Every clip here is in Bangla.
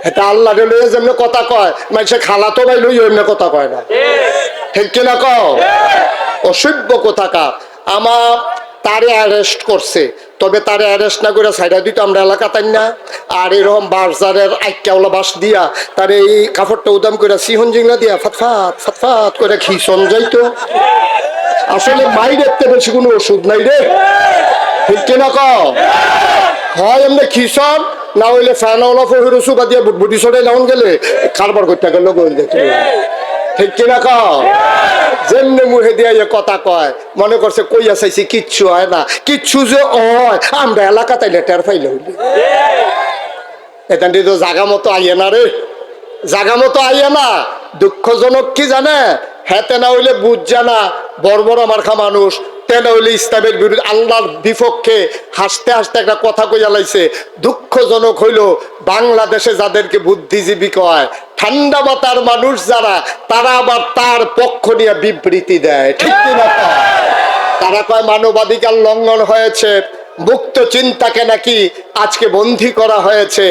এটা আল্লাহ লইয়া যেমনি কথা কয় মানুষে খালা তো ভাই লইয়া এমনি কথা কয় না, ঠিক কিনা কও? অসভ্য কোথাকার। আমার তারে অ্যারেস্ট করছে, তবে তারে অ্যারেস্ট না করে সাইডা দিত আমরা এলাকা তাই না। আর এরকম বাজারের আইকাওলা বাস দিয়া তারে এই কাপড়টা উদাম করে সিহন জিংলা দিয়া ফাতফাত ফাতফাত করে খিসন যাইতো। আসলে মাইরেতে বেশি কোনো ওষুধ নাই রে, ঠিক কিনা কও? হয় এমনি খিসন, না হইলে ফ্যানওয়ালা ফহির সুবা দিয়ে বুটবুটি সরে লাউন গেলে কারবার করতে গেল গোল দেখি, ঠিক কিনা কও? যেমনি মুহে দিয়া কথা কয় মনে করছে কইয়া চাইছি কিচ্ছু হয় না, কিচ্ছু যে হয় আমরা এলাকা তাইলে টের পাইলে হইলে। এটা তো জাগা মতো আইয়ে না রে, জাগা মতো আইয়ে না। দুঃখজনক কি জানে, হ্যাঁ তেনা হইলে বুঝ জানা বড় বড় মার্খা মানুষ, তেনা হইলে ইসলামের বিরুদ্ধে আল্লাহর বিপক্ষে হাসতে হাসতে একটা কথা কইয়া লাইছে। দুঃখজনক হইল বাংলাদেশে যাদেরকে বুদ্ধিজীবী কয়, ঠান্ডা মাথার মানুষ যারা, তারা আবার তার পক্ষ নিয়ে বিবৃতি দেয়, ঠিক কিনা? তারা কয় মানবাধিকার লঙ্ঘন হয়েছে, মুক্ত চিন্তাকে নাকি আজকে বন্দী করা হয়েছে।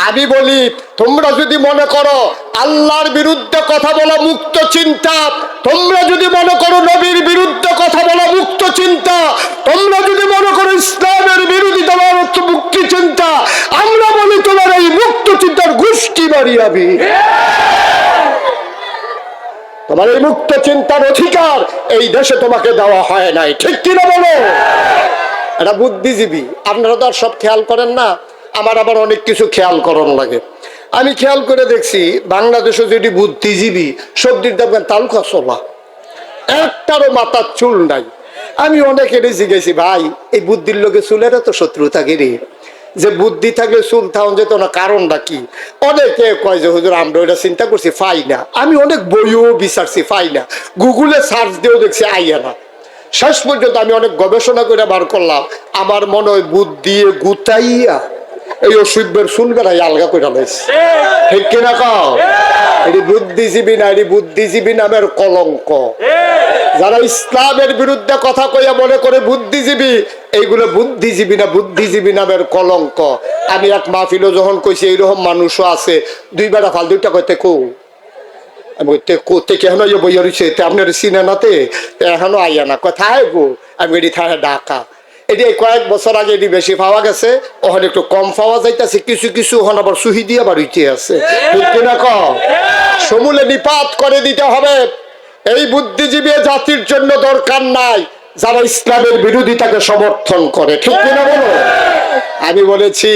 আমি বলি তোমরা যদি মনে করো আল্লাহর বিরুদ্ধে কথা বলা মুক্ত চিন্তা, তোমরা যদি মনে করো নবীর বিরুদ্ধে কথা বলা মুক্ত চিন্তা, তোমরা যদি মনে করো ইসলামের বিরোধিতা মুক্তি চিন্তা, আমরা বলি তোমার এই মুক্ত চিন্তার গোষ্ঠী মারিয়াবি। তোমার এই মুক্ত চিন্তার অধিকার এই দেশে তোমাকে দেওয়া হয় নাই, ঠিক কিনা বলো? এটা বুদ্ধিজীবী। আপনারা তো আর সব খেয়াল করেন না, আমার আবার অনেক কিছু খেয়াল করন লাগে। আমি খেয়াল করে দেখছি বাংলাদেশে যদি বুদ্ধিজীবী সবজির দেখবেন তালুকা চলা, একটারও মাথার চুল নাই। আমি অনেকেরই জিজ্ঞেসি ভাই এই বুদ্ধির লোকে চুলের তো শত্রু থাকে রে, যে বুদ্ধি থাকলে চুল থাউন যেত না, কারণটা কি? অনেকে কয় যে হুজুর আমরা ওইটা চিন্তা করছি পাই না। আমি অনেক বইও বিচারছি পাই না, গুগলে সার্চ দিয়েও দেখছি আইয়া না। শেষ পর্যন্ত আমি অনেক গবেষণা করে বার করলাম, আমার মনে হয় বুদ্ধি গুতাইয়া এই অসভ্যের চুল বেড়াই আলগা করে লাইছে, ঠিক কিনা কও? এটি বুদ্ধিজীবী না, এটি বুদ্ধিজীবী নামের কলঙ্ক। যারা ইসলামের বিরুদ্ধে কথা কইয়া মনে করে বুদ্ধিজীবী, এইগুলো বুদ্ধিজীবী না, বুদ্ধিজীবী নামের কলঙ্ক। আমি এক মাহফিলও যখন কইছি এইরকম মানুষও আছে, দুই বেড়া ফাল দুইটা কইতে কো এখনো বইয়া রয়েছে আপনার চিনে নাতে এখনো আইয়া না, কোথায় গো? আমি এটি থায় ঢাকা। এটি কয়েক বছর আগে এটি বেশি পাওয়া গেছে, ওখানে একটু কম পাওয়া যাইতেছে, কিছু কিছু ওখানে আবার সুহি দিয়ে বাড়িতে আছে, ঠিক কিনা কও? সমূলে নিপাত করে দিতে হবে। এই বুদ্ধিজীবী জাতির জন্য দরকার নাই যারা ইসলামের বিরোধিতাকে সমর্থন করে, ঠিক কিনা বলো? আমি বলেছি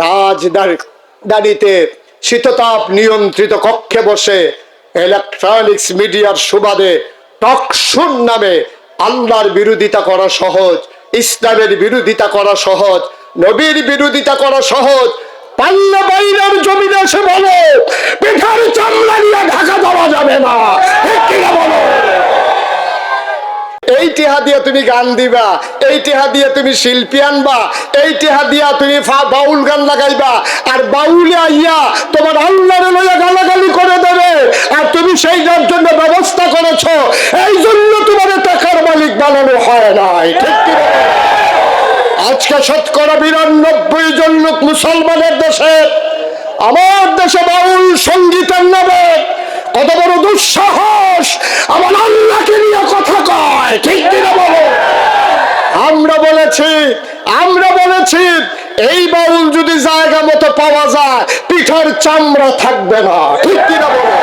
রাজধানীতে শীততাপ নিয়ন্ত্রিত কক্ষে বসে ইলেকট্রনিক্স মিডিয়ার সুবাদে টকশোর নামে আল্লাহর বিরোধিতা করা সহজ, ইসলামের বিরোধিতা করা সহজ, নবীর বিরোধিতা করা সহজ। পাল্লা বাইরের জমিনে এসে বলো পিঠার চামড়া নিয়ে ঢাকা দেওয়া যাবে না, ঠিক কিনা বলো? এই টিহা দিয়ে তুমি গান দিবা, এই টিহা দিয়ে তুমি শিল্পী আনবা, এই টিহা দিয়া তুমি বাউল গান লাগাইবা, আর বাউলে আইয়া তোমার আল্লাহরে লইয়া গালাগালি করে দেবে, আর তুমি সেইটার জন্য ব্যবস্থা করেছো, এই জন্য তোমার টাকার মালিক বানানো হয় নাই, ঠিক কিনা? আজকে ৯২% লোক মুসলমানের দেশে, আমার দেশে বাউল সঙ্গীতের নামে কত বড় দুঃসাহস আমার আল্লাহকে নিয়ে কথা কয়, ঠিক কিনা বলো? আমরা বলেছি এই বাউল যদি জায়গা মতো পাওয়া যায় পিঠার চামড়া থাকবে না, ঠিক কিনা বলো?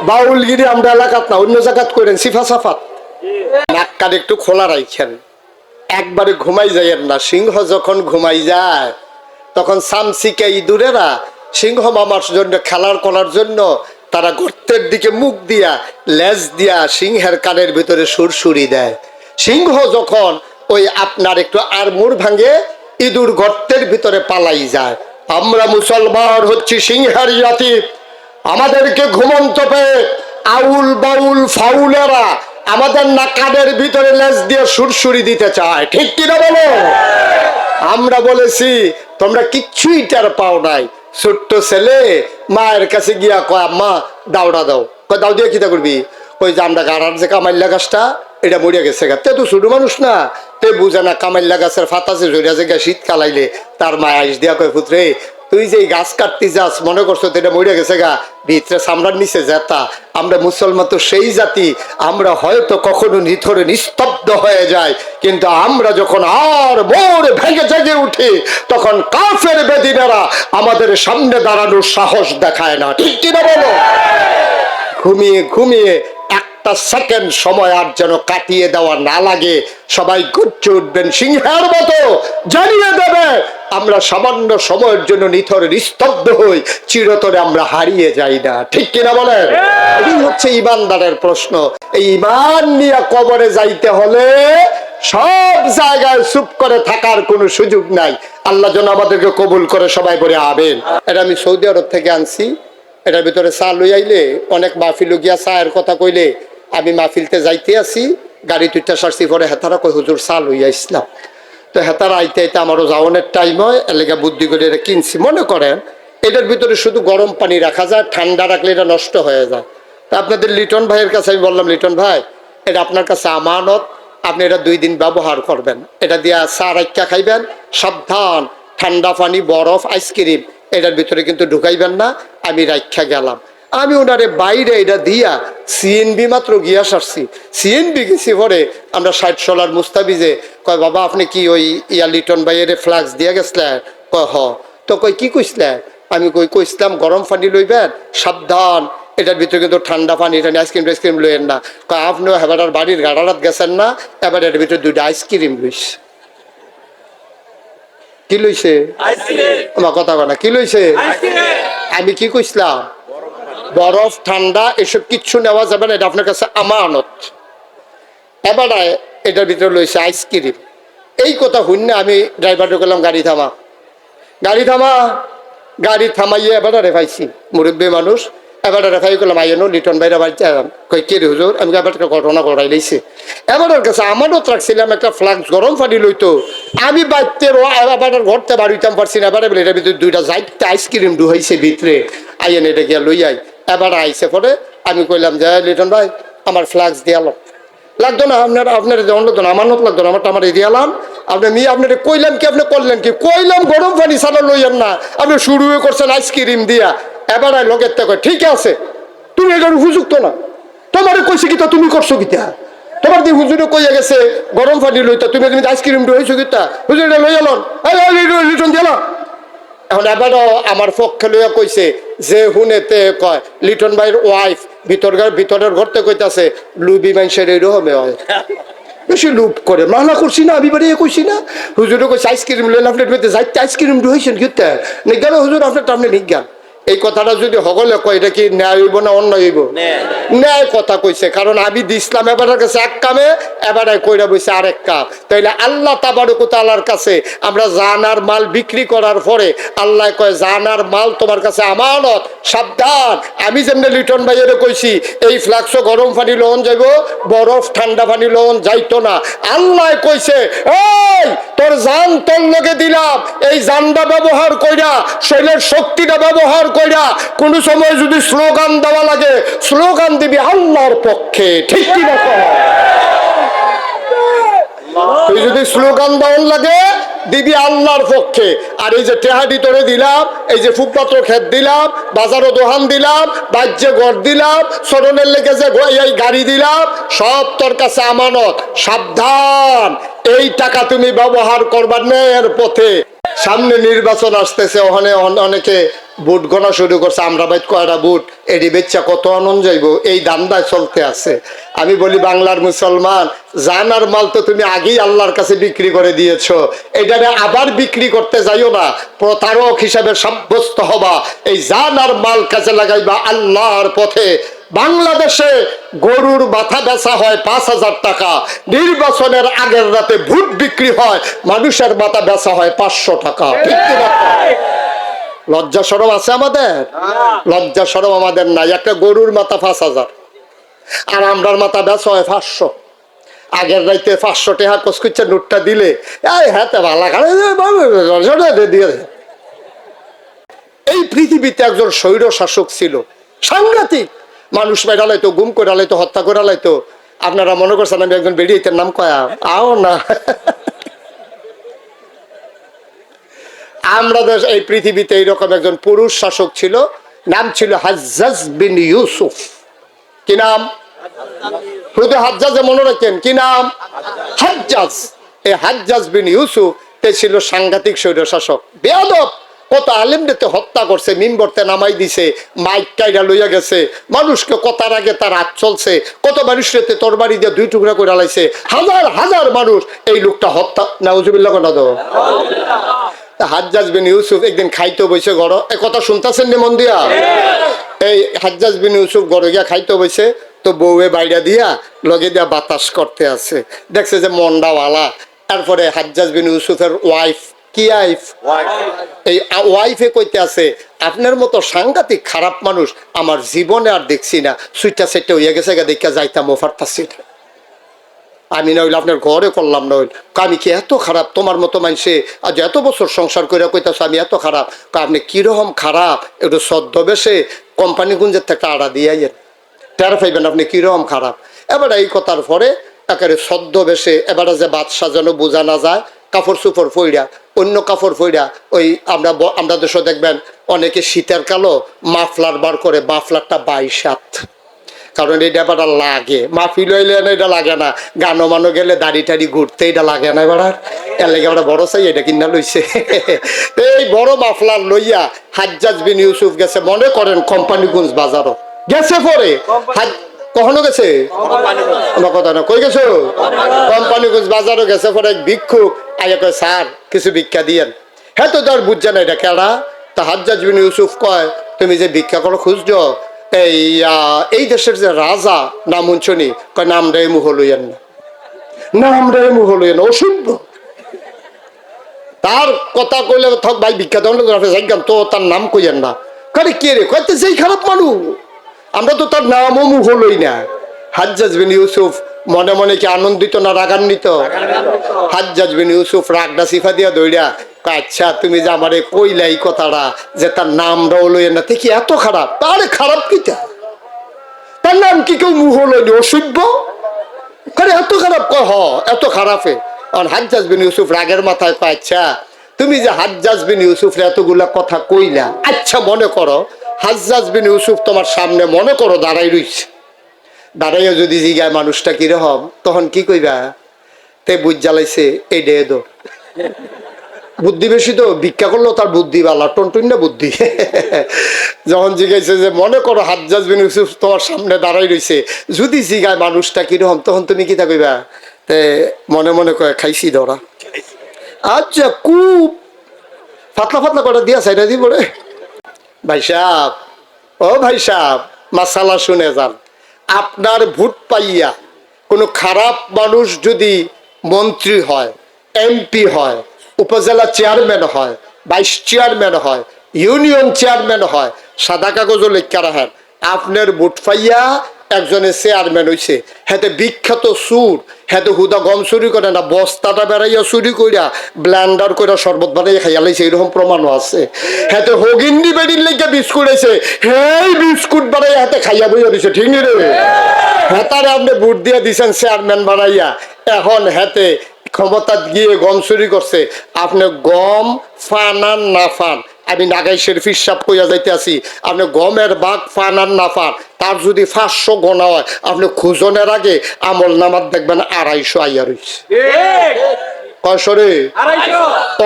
বাউলগিরি আমরা এলাকাত না, অন্য জায়গাত করেন সিফা সাফাত। নাক্কার একটু খোলা রাখেন, একবারে ঘুমাই যাইয়েন না। সিংহ যখন ঘুমাই যায় তখন সামসিকে ইঁদুরেরা সিংহ মামার জন্য খেলার করার জন্য তারা গর্তের দিকে মুখ দিয়া লেজ দিয়া সিংহের কানের ভিতরে সুরসুরি দেয়। সিংহ যখন ওই আপনার একটু আর মুড় ভাঙে, ইঁদুর গর্তের ভিতরে পালাই যায়। আমরা মুসলমান হচ্ছি সিংহের জাতি, আমাদেরকে ঘুমন্ত পেয়ে আউল বাউল ফাউলেরা আমাদের না কানের ভিতরে লেজ দিয়ে সুরসুরি দিতে চায়, ঠিক কিনা বলো? আমরা বলেছি তোমরা কিচ্ছুই টের পাও নাই। ছোট্ট ছেলে মায়ের কাছে গিয়া কয় আম্মা দাওড়া দাও, কয় দাও দিয়ে কিতা করবি? ওই যে আমরা গাড়ার যে কামাইল্লা গাছটা এটা মরিয়া গেছে গা, তে তো ছোট মানুষ না, তে বুঝে না কামাইল্লা গাছের ফাতাসে ঝরিয়া যে শীত কালাইলে তার মায় আইস দিয়া কয় পুত্রে তুই যে গাছ কাটতে যাস মনে করছো তো এটা মরে গেছে গা, ভিতরে চামড়ার নিচে জেতা। আমরা মুসলমান তো সেই জাতি, আমরা হয়তো কখনো নিথরে নিস্তব্ধ হয়ে যায়, কিন্তু আমরা যখন আর মোর ভেঙে জেগে উঠি তখন কাফের বেদিনেরা আমাদের সামনে দাঁড়ানোর সাহস দেখায় না। ঠিক কিনা বলো? ঘুমিয়ে ঘুমিয়ে একটা সেকেন্ড সময় আর যেন কাটিয়ে দেওয়া না লাগে। সবাই গর্জে উঠবেন সিংহের মতো, জানিয়ে দেবে আমরা সামান্য সময়ের জন্য নিথরে নিস্তব্ধ হই, চিরতরে আমরা হারিয়ে যাই না। ঠিক কিনা বলেন? এই হচ্ছে ইমানদারের প্রশ্ন। এই ইমান নিয়ে কবরে যাইতে হলে সব জায়গায় চুপ করে থাকার কোনো সুযোগ নাই। আল্লাহ যেন আমাদেরকে কবুল করে, সবাই বলে আমিন। এটা আমি সৌদি আরব থেকে আনছি। এটার ভিতরে চা লই আইলে অনেক মাহফিল গিয়া চায়ের কথা কইলে আমি মাহফিলতে যাইতে আসি, গাড়ি তুইটা সারছি, পরে হেতারা কই হুজুর চা লই আইসলাম। তো হেতারা আইতে আইতে আমারও যাওয়ানের টাইম হয়, এলাকা বুদ্ধি করে এটা কিনছি। মনে করেন এটার ভিতরে শুধু গরম পানি রাখা যায়, ঠান্ডা রাখলে এটা নষ্ট হয়ে যায়। তা আপনাদের লিটন ভাইয়ের কাছে আমি বললাম, লিটন ভাই এটা আপনার কাছে আমানত, আপনি এটা 2 দিন ব্যবহার করবেন, এটা দিয়া চা রাখা খাইবেন, সাবধান ঠান্ডা পানি, বরফ, আইসক্রিম এটার ভিতরে কিন্তু ঢুকাইবেন না। আমি রাখা গেলাম, আমি ওনারে বাইরে এটা দিয়া সিএনবি মাত্র গিয়া সারছি। সিএনবি গেছি পরে আমরা 60 সোলার মুস্তাবিজে কয় বাবা আপনি কি ওই লিটন ভাইয়ের ফ্লাক্স দিয়া গেছিলেন? কয় হ। তো কই কি কইসলেন? আমি কইসলাম গরম পানি লইবেন, সাবধান এটার ভিতরে কিন্তু ঠান্ডা পানি, এটা আইসক্রিম টাইসক্রিম লইয়েন না। কয় আপনিও হেবাটার বাড়ির গাড়ারাত গেছেন না, এবার এটার ভিতরে 2টা আইসক্রিম লইস। কি লইছে? আমার কথা বলা কি লইছে? আমি কি কইসলাম? বরফ ঠান্ডা এসব কিচ্ছু নেওয়া যাবে না, এটা আপনার কাছে আমানত। এবার এটার ভিতরে লইছে আইসক্রিম। এই কথা শুনে আমি ড্রাইভারকে বললাম গাড়ি থামা, গাড়ি থামা। গাড়ি থামাইয়ে এবার রেফাইছি, মুরব্বী মানুষ। এবার রেফাই করলাম আইনো লিটন ভাইরা বাড়িতে এলাম। কই কে রে হুজুর? আমি এবার একটা ঘটনা ঘটাই লইছি। এবার কাছে আমানত রাখছিলাম একটা ফ্লাক্স গরম পানি লইতো, আমি বাড়তে এবার ঘরতে বাড়িতাম পারছি না। এবারে এটার ভিতরে 2টা যাইতে আইসক্রিম ঢুকাইছে ভিতরে, আইয়েন এটা গিয়া লই আই। এবার আইসে পরে আমি কইলাম যে লিটন ভাই আমার ফ্লাক্স দিয়ালো। লাগতো না আপনার যেমন লাগতো না, আমানত লাগতো না, আমার দিয়ালাম। আপনি মেয়ে আপনার কইলাম কি, আপনি করলেন কি? কইলাম গরম পানি ছাড়া লইয়েন না, আপনি শুরু করছেন আইসক্রিম দিয়া। এবার লোকের তো কয় ঠিক আছে, তুমি এটার উপযুক্ত না, তোমার কইছে কিতা, তুমি করছো কিতা? তোমার দিয়ে হুজুরে কইয়া গেছে গরম পানি লইতা, তুমি আইসক্রিম হয়েছো কিতা? হুজুর এটা লই এলাম, লিটন দিলাম। এখন এবারও আমার পক্ষে লইয়া কইছে যে হুনেতে কয় লিটন ভাইয়ের ওয়াইফ ভিতরের ঘরতে কইতাছে লুবি মানুষের এইরকম হয়, বেশি লুপ করে। মানা করছি না, আমি বাড়ি কইছি না। হুজুরে কইছে আইসক্রিম লইলাম, আপনার যাইতে আইসক্রিম হয়েছেন কিতা নিজ্ঞান হুজুর, আপনার টামনে নিজ্ঞান। এই কথাটা যদি হগলে কয় এটা কি ন্যায় হইব না অন্য হইব? ন্যায় কথা কইছে, কারণ আমি দিছিলাম এবারের কাছে এক কামে, এবারে কইরা বইছে আরেক কাম। তাইলে আল্লাহ তাবারক ওয়া তাআলার কাছে আমরা জানার মাল বিক্রি করার পরে আল্লাহ কয় জানার মাল তোমার কাছে আমানত, সাবধান। আমি যেমনি লিটন ভাইয়ের কইছি এই ফ্লাক্সও গরম পানি লন যাইব, বরফ ঠান্ডা পানি লন যাইতো না। আল্লাহ কইছে এই তোর জান তোর লগে দিলাম, এই জানটা ব্যবহার কইরা, শরীরের শক্তিটা ব্যবহার কইরা কোন সময় যদি স্লোগান দেওয়া লাগে স্লোগান দিবি আল্লাহর পক্ষে। ঠিক কি না? তুই যদি স্লোগান দেওয়ার লাগে দিবি আল্লাহর পক্ষে। আর এই যে টেহাডি তোরে দিলাম, এই যে ফুটপাত্র ক্ষেত দিলাম, বাজারও দোকান দিলাম, বাহ্যে ঘর দিলাম, সরণের লেগে যে এই গাড়ি দিলাম, সব তোর কাছে আমানত, সাবধান। এই টাকা তুমি ব্যবহার করবার ন্যায়ের পথে। সামনে নির্বাচন আসতেছে, ওখানে অনেকে বুট গোনা শুরু করছে, আমরা বাইত কয়টা বুট এডি বেচ্চা কত আনন্দ যাইব, এই দান্দায় চলতে আছে। আমি বলি বাংলার মুসলমান, জানার মাল তো তুমি আগেই আল্লাহর কাছে বিক্রি করে দিয়েছো, এটারে আবার বিক্রি করতে যাইও না, প্রতারক হিসাবে সাব্যস্ত হবা। এই জানার মাল কাজে লাগাইবা আল্লাহর পথে। বাংলাদেশে গরুর মাথা বেচা হয় 5,000 টাকা, নির্বাচনের আগের রাতে ভোট বিক্রি হয়, মানুষের মাথা বেচা হয় 500 টাকা। লজ্জা শরম আছে আমাদের? লজ্জা শরম আমাদের নাই। একটা গরুর মাথা 5,000 আর আমরার মাথা বেচা হয় 500। আগের রাইতে 500 টাকা কসকুচ্ছা নোটটা দিলে এই পৃথিবীতে একজন স্বৈর শাসক ছিল, সাংঘাতিক। মানুষ মেরালাইতো, গুম করে আলাইতো, হত্যা করে আলাইতো। আপনারা মনে করছেন আমি একজন বেরিয়েতের নাম কয়া আও না। আমরা দেশ এই পৃথিবীতে এইরকম একজন পুরুষ শাসক ছিল, নাম ছিল হাজ্জাজ বিন ইউসুফ। কি নাম? শুধু হাজ্জাজে মনে রাখেন, কি নাম? হাজ্জাজ। এই হাজ্জাজ বিন ইউসুফ তে ছিল সাংঘাতিক স্বৈর শাসক, বেয়াদব। কত আলেমদেরকে হত্যা করছে, মিম্বরতে নামাই দিছে, মাইক কাইরা লইয়া গেছে, মানুষকে কথার আগে তার হাত চলছে, কত মানুষকে তরবারি দিয়ে 2 টুকরা করে লাইছে, হাজার হাজার মানুষ এই লোকটা হত্যা। নাউজুবিল্লাহ কোনা দো। হাজ্জাজ বিন ইউসুফ একদিন খাইতে বইছে গড়, এ কথা শুনতেছেন নি মন দিয়া? এই হাজ্জাজ বিন ইউসুফ গড়ে গিয়া খাইতে বইছে, তো বউয়ে বাইরা দিয়া লগে দিয়া বাতাস করতে আছে, দেখছে যে মন্ডাওয়ালা। তারপরে হাজ্জাজ বিন ইউসুফের ওয়াইফ, কি ওয়াইফ? এই ওয়াইফে কইতে আছে, আপনার মতো সাংঘাতিক খারাপ মানুষ আমার জীবনে আর দেখছি না, সুইটা সেটটা হইয়া গেছে দেখা যাইতাম ওফারতাছি না, আমি না হইলে আপনার ঘরে করলাম না হইল। আমি কি এত খারাপ? তোমার মতো মানুষে আজ এত বছর সংসার করে কইতাছ আমি এত খারাপ। আপনি কিরকম খারাপ একটু ছদ্মবেশে কোম্পানিগঞ্জের থেকে আড়া দিয়ে টের পাইবেন আপনি কিরকম খারাপ। এবার এই কথার পরে একেবারে ছদ্মবেশে এবার যে বাদ সাজানো বোঝা না যায়, কাপড় চুপড় ফইরা, অন্য কাপড় ফইরা, ওই আমরা দেশে দেখবেন অনেকে শীতের কালো মাফলার বার করে, মাফলারটা 22 হাত, কারণ এটা এবার লাগে। মাহফিল হইলে এটা লাগে না, গানো মানো গেলে দাড়ি টাড়ি ঘুরতে এটা লাগে না। এবার এর লেগে আমরা বড় চাই এটা কিনা লইছে। এই বড় মাফলার লইয়া হাজ্জাজ বিন ইউসুফ গেছে, মনে করেন কোম্পানিগঞ্জ বাজারও গেছে। পরে কখনো গেছে কথা না, কই গেছো? কোম্পানিগঞ্জ বাজারও গেছে। পরে এক ভিক্ষুক আগে কয়, স্যার কিছু ভিক্ষা দিয়েন। হ্যাঁ, তো তার বুঝছে না এটা কেডা। তা হাজ্জাজ বিন ইউসুফ কয়, তুমি যে ভিক্ষা করো খুঁজছ, এই দেশের যে রাজা নাম উঞ্চনি, কয় নাম রে মুহ লইয়েন না, নাম রে মুহ লইয়েন, অসভ্য। তার কথা কইলে থাক ভাই ভিক্ষা দেন তো, তার নাম কইয়েন না। কারে কে রে? কয়তে যেই খারাপ মানুষ, আমরা তো তার নামও মুহ লই না। হাজ্জাজ বিন ইউসুফ মনে মনে কি আনন্দিত না রাগান্বিত? হাজ্জাজ বিন ইউসুফ রাগটা সিফা দিয়া দৌড়া, আচ্ছা তুমি যে আমারে কইলা এই কথাটা যে তার নামটাও লইয়েন না, দেখি এত খারাপ। তারে খারাপ কি তার নাম কি কেউ মুহ লইনি? অসভ্য। কারে এত খারাপ? কয় হ এত খারাপে। হাজ্জাজ বিন ইউসুফ রাগের মাথায় কয়, আচ্ছা তুমি যে হাজ্জাজ বিন ইউসুফ এতগুলা কথা কইলা, আচ্ছা মনে করো হাজ্জাজ বিন ইউসুফ তোমার সামনে মনে করো দাঁড়াই রইছে, দাঁড়াইয়া যদি জিগায় মানুষটা কিরকম, তখন কি কইবা? তে বুঝ জ্বালাইছে এই ডে দো, বুদ্ধি বেশি তো, ভিক্ষা করলো তার বুদ্ধি বালা, টনটুন না বুদ্ধি। যখন জিগাইছে যে মনে করো হাজ্জাজ বিন ইউসুফ তোমার সামনে দাঁড়াই রইছে, যদি জিগায় মানুষটা কিরকম, তখন তুমি কি তা কইবা? তে মনে মনে কয় খাইছি ধরা। আচ্ছা খুব পাতলা পাতলা করে দিয়া সাইডা দিব রে। ভাই সাহেব, ও ভাই সাহেব, মাসালা শুনে যান। আপনার ভোট পাইয়া কোনো খারাপ মানুষ যদি মন্ত্রী হয়, এমপি হয়, উপজেলা চেয়ারম্যান হয়, ভাইস চেয়ারম্যান হয়, ইউনিয়ন চেয়ারম্যান হয়, সাদা কাগজও লেখা রাখেন আপনার ভোট পাইয়া একজনের চেয়ারম্যান হইছে, হেতে বিখ্যাত সুর, হেতে হুদা গম চুরি করে না, বস্তাটা বেড়াইয়া চুরি কইরা ব্ল্যান্ডার করে শরবত বানাইয়া খাইয়া লাইছে, এরকম প্রমাণও আছে। হেতে হগিন্দি বেড়ির লেগে বিস্কুট আইছে, হেই বিস্কুট বানাইয়া হাতে খাইয়া বইয়া দিছে, ঠিক নি রে? হেতারে আপনি ভোট দিয়ে দিছেন চেয়ারম্যান বানাইয়া, এখন হেতে ক্ষমতা গিয়ে গম চুরি করছে। আপনি গম ফান আর না ফান, আমি নাগাই শরীফ সাপ কইয়া যাইতে আছি, আপনি গমের বাঘ ফান আর না ফান, তার যদি 500 গোনা হয়, আপনি খুঁজনের আগে আমল নামার দেখবেন 250 আইয়া রইছে।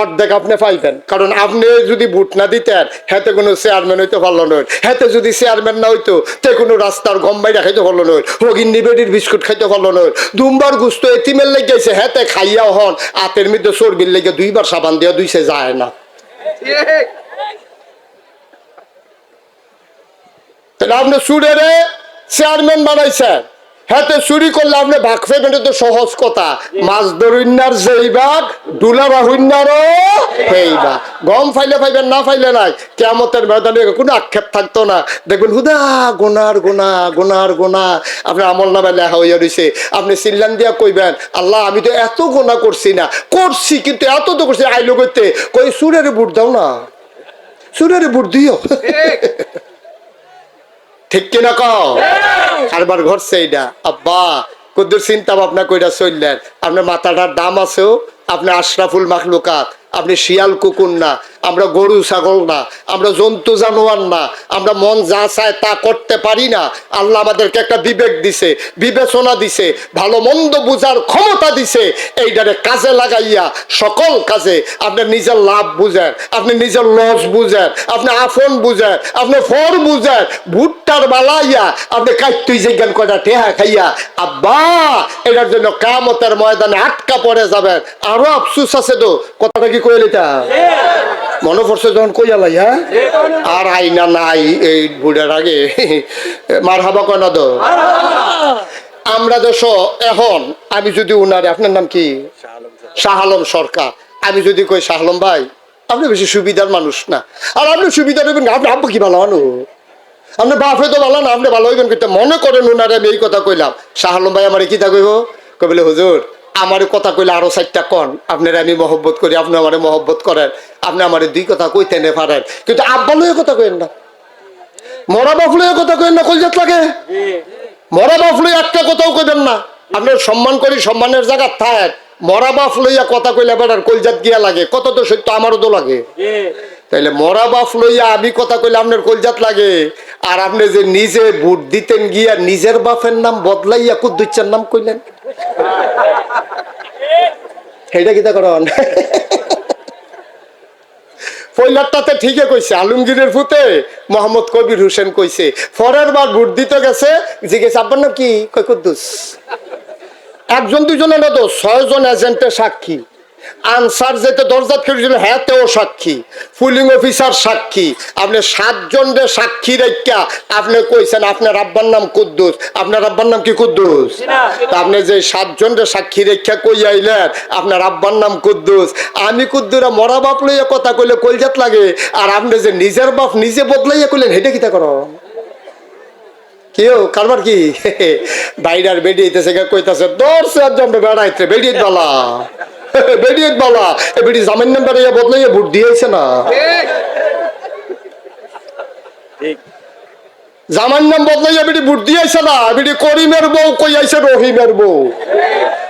অর্ধেক আপনি পাইবেন, কারণ আপনি যদি ভোট না দিতেন হেতে কোনো চেয়ারম্যান হইতে পারলো নয়, হেতে যদি চেয়ারম্যান না হইতো তে কোনো রাস্তার গম বাইরা খাইতে পারলো নয়, হগিন্নি বেডির বিস্কুট খাইতে পারলো নয়, দুমবার গুস্ত এতিমের লেগে গেছে, হেতে খাইয়াও হন হাতের মধ্যে চর্বির লেগে 2 বার সাবান দিয়া ধুইছে যায় না। তাহলে আপনি চুরেরে চেয়ারম্যান বানাইছেন, হাতে চুরি করলে আপনি ভাগ পাইবেন, তো সহজ কথা। মাছ ধরুন্নার যেই ভাগ, ডুলারা হইন্নারও সেই ভাগ। গম ফাইলে পাইবেন, না ফাইলে নাই। কিয়ামতের ময়দানে কোনো আক্ষেপ থাকতো না, দেখবেন হুদা গোনার গোনা, গোনার গোনা আপনার আমল নামে লেখা হইয়া রয়েছে। আপনি চিল্লান দিয়া কইবেন, আল্লাহ আমি তো এত গোনা করছি না, করছি কিন্তু এত তো করছি, আইলো করতে কই চুরের বুট দাও না, চুরের বুট দিও। ঠিক কিনা কও? কারবার ঘটছে এইটা। আব্বা কদ্দুর চিন্তা ভাবনা কইরা চললেন, আপনার মাথাটার দাম আছেও, আপনি আশরাফুল মাখলুকাত, আপনি শিয়াল কুকুর না, আমরা গরু ছাগল না, আমরা জন্তু জানোয়ার না, আমরা মন যা চায় তা করতে পারি না। আল্লাহ আমাদেরকে একটা বিবেক দিছে, বিবেচনা দিছে, ভালো মন্দ বুঝার ক্ষমতা দিছে। এইটারে কাজে লাগাইয়া সকল কাজে আপনি নিজের লাভ বুঝেন, আপনি নিজের লস বুঝেন, আপনি আফন বুঝেন, আপনি ফর বুঝেন, ভুট্টার বালাইয়া আপনি কাইতুই জিজ্ঞান কয়টা টেহা খাইয়া আব্বা এটার জন্য কিয়ামতের ময়দানে আটকা পড়ে যাবেন। আরো আফসুস আছে তো, কথাটা কি কইল এটা মনে পড়ছে যখন কইয়ালাই? হ্যাঁ, আর আইনা নাই এই বুড়ার আগে মার হাবা কয় না তো। আমরা দেশ এখন আমি যদি উনারে, আপনার নাম কি? শাহ আলম সরকার। আমি যদি কই শাহ আলম ভাই আপনি বেশি সুবিধার মানুষ না, আর আপনি সুবিধা দেবেন না, আপনি আব্বা কি ভালো মানুষ, আপনার বাপে তো ভালো না, আপনি ভালো হইবেন কিন্তু মনে করেন উনারে আমি এই কথা কইলাম, শাহ আলম ভাই আমার কি তা কইব, কইলে হুজুর আমার কথা কইলে আরো 4টা কন, আপনারা আমি মহব্বত করি, আপনি আমারে মহব্বত করেন, আপনি আমার 2 কথা কইতে নে পারেন, কিন্তু আব্বা লইয়া কথা কইেন না, মরা বাপ লইয়া কথা কইেন না, কইজাত লাগে মরা বাপ লইয়া একটা কথাও কইবেন না। আপনার সম্মান করি, সম্মানের জায়গা থাক, মরা বাপ লইয়া কথা কইলে বেটার কলজাত গিয়া লাগে, কত তো সত্য আমারও তো লাগে। তাইলে মরা বাপ লইয়া আমি কথা কইলে আপনার কলজাত লাগে, আর আপনি যে নিজে ভোট দিতেন গিয়া নিজের বাপের নাম বদলাইয়া কুদ্দুচ্চার নাম কইলেন, সেইটা কিতা করেন? পয়লারটাতে ঠিকই কইছে, আলমগীরের ফুতে মোহাম্মদ কবির হোসেন কইছে, পরের বার ভোট দিতে গেছে জিজ্ঞেস আপনার নাম কি, কই কুদ্দুস। 1 2 না তো 6 জন এজেন্টের সাক্ষী, আনসার যেতে দরজাত করেছিল হ্যাঁ তেও সাক্ষী, পুলিং অফিসার সাক্ষী, আপনি 7 জনের সাক্ষী রেখা আপনি কইছেন আপনার আব্বার নাম কুদ্দুস, আপনার আব্বার নাম কি কুদ্দুস? আপনি যে 7 জনের সাক্ষী রেখা কই আইলেন আপনার আব্বার নাম কুদ্দুস, আমি কুদ্দুরা মরা বাপ লইয়া কথা কইলে কলজাত লাগে, আর আপনি যে নিজের বাপ নিজে বদলাইয়া কইলেন হেটা কিতা করো কেউ কারবার কি? বাইরার বেরিয়েছে কইতাছে দর্শে জমবে বেড়াইতে বেরিয়ে বালা বেরিয়ে বালা এ বেরি জামিন নাম্বার বদলাইয়া ভোট দিয়েছে না, জামার নাম বদলাইয়া বেটি ভোট দিয়েছে না, বেটি করিমের বউ কই আইছে রহিমের বউ।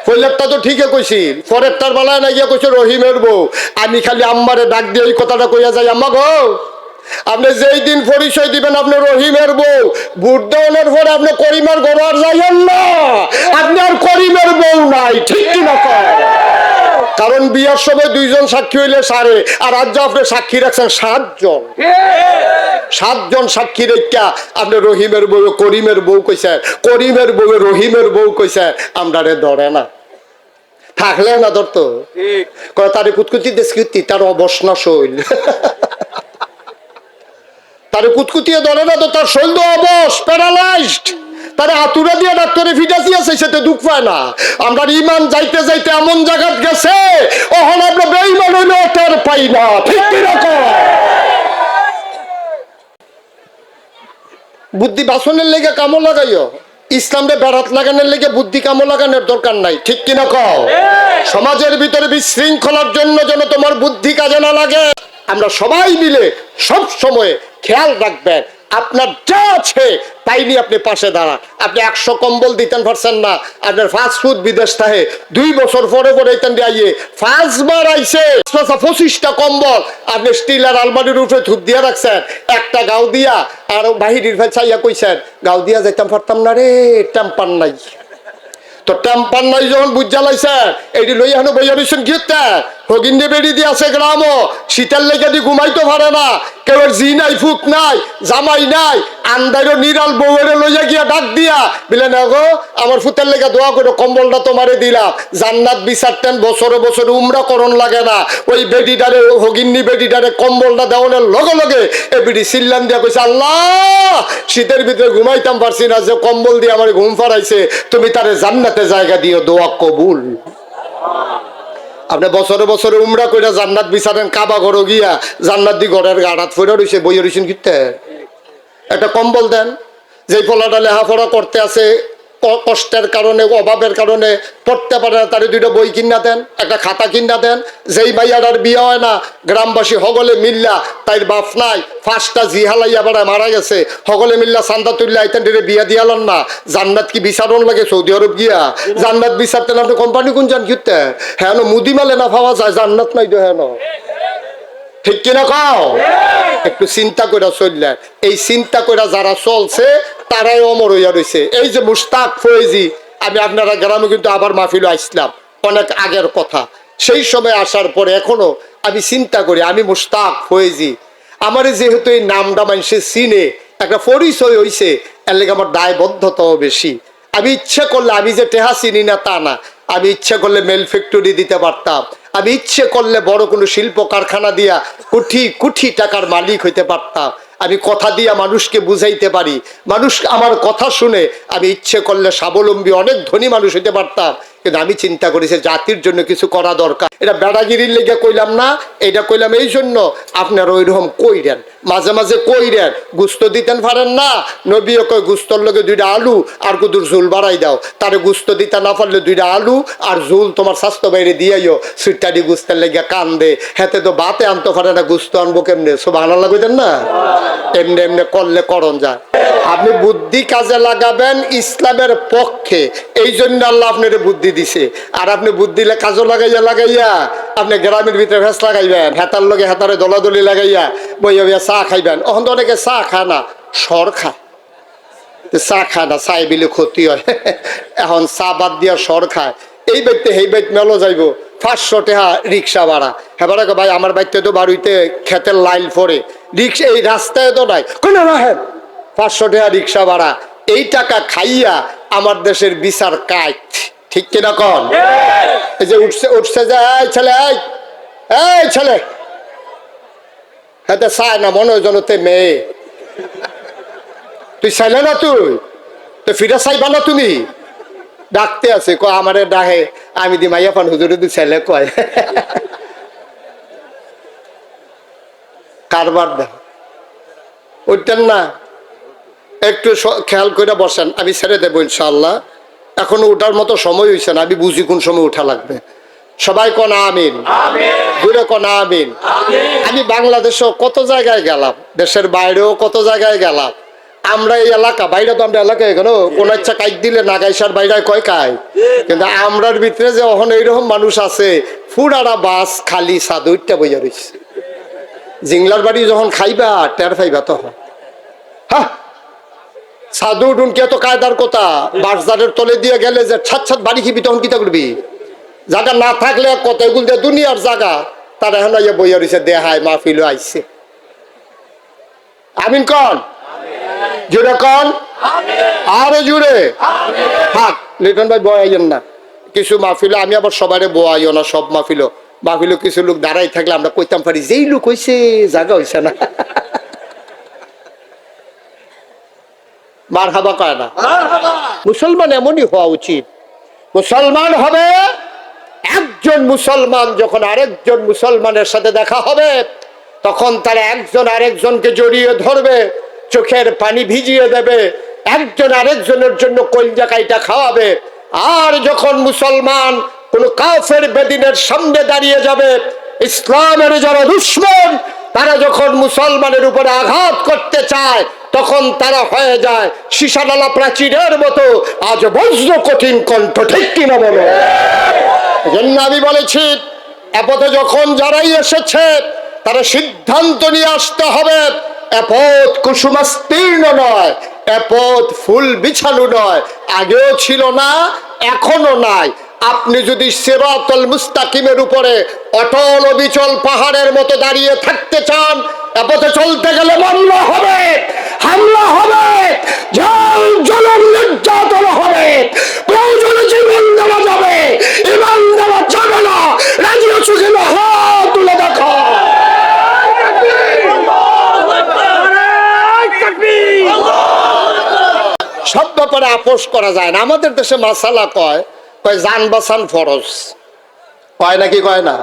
পয়লারটা তো ঠিকই কইছি, পরেরটার বেলায় না গিয়া কইছে রহিমের বউ। আমি খালি আম্মারে ডাক দিয়ে এই কথাটা কইয়া যাই, আম্মা গো আপনি যেই দিন পরিচয় দিবেন আপনি রহিমের বউ, ভোট দেওয়ানোর পরে আপনি করিমের ঘর আর যাইয়েন না, আপনি আর করিমের বউ নাই, ঠিক কিনা? কারণ বিয়ার সময় 2 জন সাক্ষী হইলে 4, আর আজ আপনি সাক্ষী রাখছেন 7 জন। 7 জন সাক্ষী রেখা আপনি রহিমের বউ করিমের বউ কইছেন, করিমের বউ রহিমের বউ কইছেন, আমরা রে ধরে না, থাকলে না ধরতো কয় তারে কুতকুতি দেশকুতি তার অবসনা শৈল, তারে কুতকুতিয়ে ধরে না তো তার শৈল তো অবশ প্যারালাইজড, তারে হাতুড়া দিয়ে ডাক্তারে ফিটাসি আছে সেটা দুঃখ পায় না। আমরা ইমান যাইতে যাইতে এমন জায়গাত গেছে ওখানে আমরা বেঈমান হইলে টের পাই না, ঠিক কিরকম? বুদ্ধি বাসনের লেগে কামো লাগাইও, ইসলামে বেড়াত লাগানোর লেগে বুদ্ধি কামো লাগানোর দরকার নাই, ঠিক কিনা কও? সমাজের ভিতরে বিশৃঙ্খলার জন্য যেন তোমার বুদ্ধি কাজে না লাগে। আমরা সবাই মিলে সব সময় খেয়াল রাখবেন আপনার যা আছে তাই নিয়ে আপনি পাশে দাঁড়ান। আপনি 100 কম্বল দিতেন পারছেন না, আপনার ফাস্টফুড বিদেশ থাকে 2 বছর পরে পরে আইয়ে 5 বার আইছে 25টা কম্বল আপনি স্টিলের আলমারির উপরে ধূপ দিয়ে রাখছেন, একটা গাও দিয়া আর বাহিরের ভাই চাইয়া কইছেন গাও দিয়া যাইতাম পারতাম না রে, টেম্পার নাই তো, টেম্পার নাই যখন বুঝা লাইছে এইটি লই এখনো বইয়া রয়েছেন গিয়ে হগিন্ডে বেড়ি দিয়ে আছে গ্রামও, শীতের লেগে দিয়ে ঘুমাইতে পারে না, কেউ জি নাই ফুক নাই জামাই নাই, আন্দাইরও নিরাল বউয়ের লইয়া গিয়া ডাক দিয়া বিলে না গো আমার ফুতের লেগে দোয়া করে কম্বলটা তোমারে দিলাম, জান্নাত বিচারতেন বছরে বছরে উমরা করণ লাগে না, ওই বেডিটারে হগিন্নি বেডিটারে কম্বলটা দেওয়ানোর লগে লগে এ বেডি সিল্লান দিয়া কইছে আল্লাহ শীতের ভিতরে ঘুমাইতাম পারছি না, যে কম্বল দিয়ে আমার ঘুম ফারাইছে তুমি তারে জান্নাতে জায়গা দিও, দোয়া কবুল। আপনি বছরে বছরে উমরা কইরা জান্নাত বিচারেন, কাবা ঘরে গিয়া জান্নাত দি ঘরের গাড়াত ফইরা রইছে বইয়া রইছেন কিতে, একটা কম্বল দেন। যেই পোলাটা লেখাপড়া করতে আছে কষ্টের কারণে অভাবের কারণে পড়তে পারে না, তার 2টা বই কিনা দেন, একটা খাতা কিনা দেন। যেই ভাইয়ার বিয়ে হয় না গ্রামবাসী হগলে মিল্লা তাই বাপ নাই 5টা জিহালাইয়া বেড়ায় মারা গেছে, হগলে মিল্লা চান্দা তুললে আইতেন বিয়া দিয়ালেন না, জান্নাত কি বিচারণ লাগে সৌদি আরব গিয়া? জান্নাত বিচারতেন আপনি কোম্পানি কোন যান কিতে, হ্যাঁ মুদি মালে না পাওয়া যায়, জান্নাত নাই তো হ্যাঁ ঠিক কিনা কও? একটু চিন্তা করে চললেন। এই চিন্তা করে যারা চলছে তারাই অমর হইয়া রয়েছে। এই যে মুশতাক ফয়েজি, আমি আপনারা গ্রামে কিন্তু আবার মাহফিল আসলাম, অনেক আগের কথা। সেই সময় আসার পরে এখনো আমি চিন্তা করি, আমি মুশতাক ফয়েজি, আমার যেহেতু এই নামটা মানুষের চিনে, একটা পরিচয় হয়েছে, এর লেগে আমার দায়বদ্ধতাও বেশি। আমি ইচ্ছে করলে, আমি যে টেহা চিনি না তা না, আমি ইচ্ছে করলে মেল ফ্যাক্টরি দিতে পারতাম, আমি ইচ্ছে করলে বড় কোনো শিল্প কারখানা দিয়া কোটি কোটি টাকার মালিক হইতে পারতাম। আমি কথা দিয়া মানুষকে বুঝাইতে পারি, মানুষ আমার কথা শুনে আমি ইচ্ছে করলে স্বাবলম্বী অনেক ধনী মানুষ হইতে পারতাম। কিন্তু আমি চিন্তা করেছি জাতির জন্য কিছু করা দরকার। এটা বেড়াগিরির লেগে কইলাম না, এটা কইলাম এই জন্য আপনারা ওইরকম কইরেন, মাঝে মাঝে কইরেন। গুস্ত দিতেন পারেন না, নবীও কই গুস্তর লগে 2টা আলু আর কুদুর ঝুল বাড়াই দাও। তারে গুস্ত দিতে না পারলে 2টা আলু আর ঝুল তোমার স্বাস্থ্য বাইরে দিয়াইও। সুইটারি গুস্তের লেগে কান্দে, হেতে তো বাতে আনতে পারে না, গুস্ত আনবো কেমনে? সুবহানাল্লাহ কইতেন না? এমনি এমনি করলে করণ যায়। আপনি বুদ্ধি কাজে লাগাবেন ইসলামের পক্ষে, এই জন্য আল্লাহ আপনার বুদ্ধি দিছে। আর আপনি বুদ্ধি কাজও লাগাইয়া আপনি গ্রামের ভিতরে ভেস লাগাইবেন, হেতার লগে হেতারে দলাদলি লাগাইয়া বইয়া বইয়া চা খাইবেন। এখন তো অনেকে চা খায় না, সর খায়। চা খায় না, চাই বিলে ক্ষতি হয়। এখন চা বাদ দিয়া সর খায়। এই বাইতে সেই বাইত মেলো যাইব 500 টাকা রিক্সা ভাড়া। হ্যাঁ ভাই আমার বাইতে তো বাড়িতে খেতের লাইল পরে, রিক্সা এই রাস্তায় তো নাই, কোনো না। হ্যাঁ 500 টাকা রিক্সা ভাড়া, এই টাকা খাইয়া আমার দেশের বিচার কাজ। ঠিক কিনা কন? এই যে উঠছে যে এই ছেলে, এই ছেলে, হ্যাঁ চায় না মনে হয় জনতে মেয়ে। তুই চাইলে না, তুই ফিরে চাইবা না? তুমি ডাকতে আছে ক আমারে ডাহে, আমি দি মাইয়া পান হুজুরে দু ছেলে কয়। কারবার দেখ উঠতেন না, একটু খেয়াল করে বসেন, আমি ছেড়ে দেবো ইনশাআল্লাহ। এখনো উঠার মতো সময় হয়েছে না, আমি বুঝি কোন সময় উঠা লাগবে। সবাই কোন আমিন, দূরে কোন আমিন। আমি বাংলাদেশেও কত জায়গায় গেলাম, দেশের বাইরেও কত জায়গায় গেলাম। আমরা এই এলাকা, বাইরে তো আমরা এলাকায় গেল কোন ইচ্ছা কাইক দিলে না গাইসার বাইরে কয় কায়, কিন্তু আমরার ভিতরে যে এখন এইরকম মানুষ আছে, ফুরারা বাস খালি সাদুইটা বইয়া রয়েছে। জিংলার বাড়ি যখন খাইবা টের পাইবা তখন। হ্যাঁ সাধু ডুনকে তো কায়দার কথা, বাজারের তলে দিয়ে গেলে যে ছাদ ছাদ বাড়ি খিবি তখন কিতা করবি? জায়গা না থাকলে কত এগুল দিয়ে দুনিয়ার জায়গা, তারা এখন বইয়া রয়েছে দেহায় মাহফিল আইছে। আমিন কন, জুড়ে কন, আরো জুড়ে। থাক লিটন ভাই বয়াইয়েন না, কিছু মাহফিল আমি আবার সবাই বয়াইও না। সব মাহফিল কিছু লোক দাঁড়াই থাকলে আমরা কইতাম পারি যেই লোক হয়েছে জায়গা হয়েছে না। মারহাবা কয় না? মুসলমান এমনই হওয়া উচিত। মুসলমান হবে একজন মুসলমান, যখন আরেকজন মুসলমানের সাথে দেখা হবে তখন তারা একজন আরেকজনকে জড়িয়ে ধরবে, চোখের পানি ভিজিয়ে দেবে, একজন আরেকজনের জন্য কলিজা কাইটা খাওয়াবে। আর যখন মুসলমান কোন কাফের বেদিনের সামনে দাঁড়িয়ে যাবে, ইসলামের যারা দুশমন তারা যখন মুসলমানের উপরে আঘাত করতে চায় তখন তারা হয়ে যায় সীসাডালা প্রাচীরের মতো আজ বজ্র কঠিন কণ্ঠ। ঠিক কিনা বলো? এজন্য আমি বলেছি এপথে যখন যারাই এসেছে তারা সিদ্ধান্ত নিয়ে আসতে হবে। এপথ কুসুমাস্তীর্ণ নয়, এপথ ফুল বিছানো নয়, আগেও ছিল না এখনো নাই। আপনি যদি সিরাতুল মুস্তাকিমের উপরে অটল অবিচল পাহাড়ের মতো দাঁড়িয়ে থাকতে চান, এপথে চলতে গেলে মামলা হবে, হামলা হবে, জলম নির্যাতন হবে, প্রয়োজনে জীবন দেওয়া যাবে, ইমান দেওয়া যাবে না। রাজি আছো কিনা? হাত তুলে দেখো। সব ব্যাপারে আপোষ করা যায় না। আমাদের দেশে মাসালা কয় জান বাঁচান ফরজ, কয় নাকি কয় না?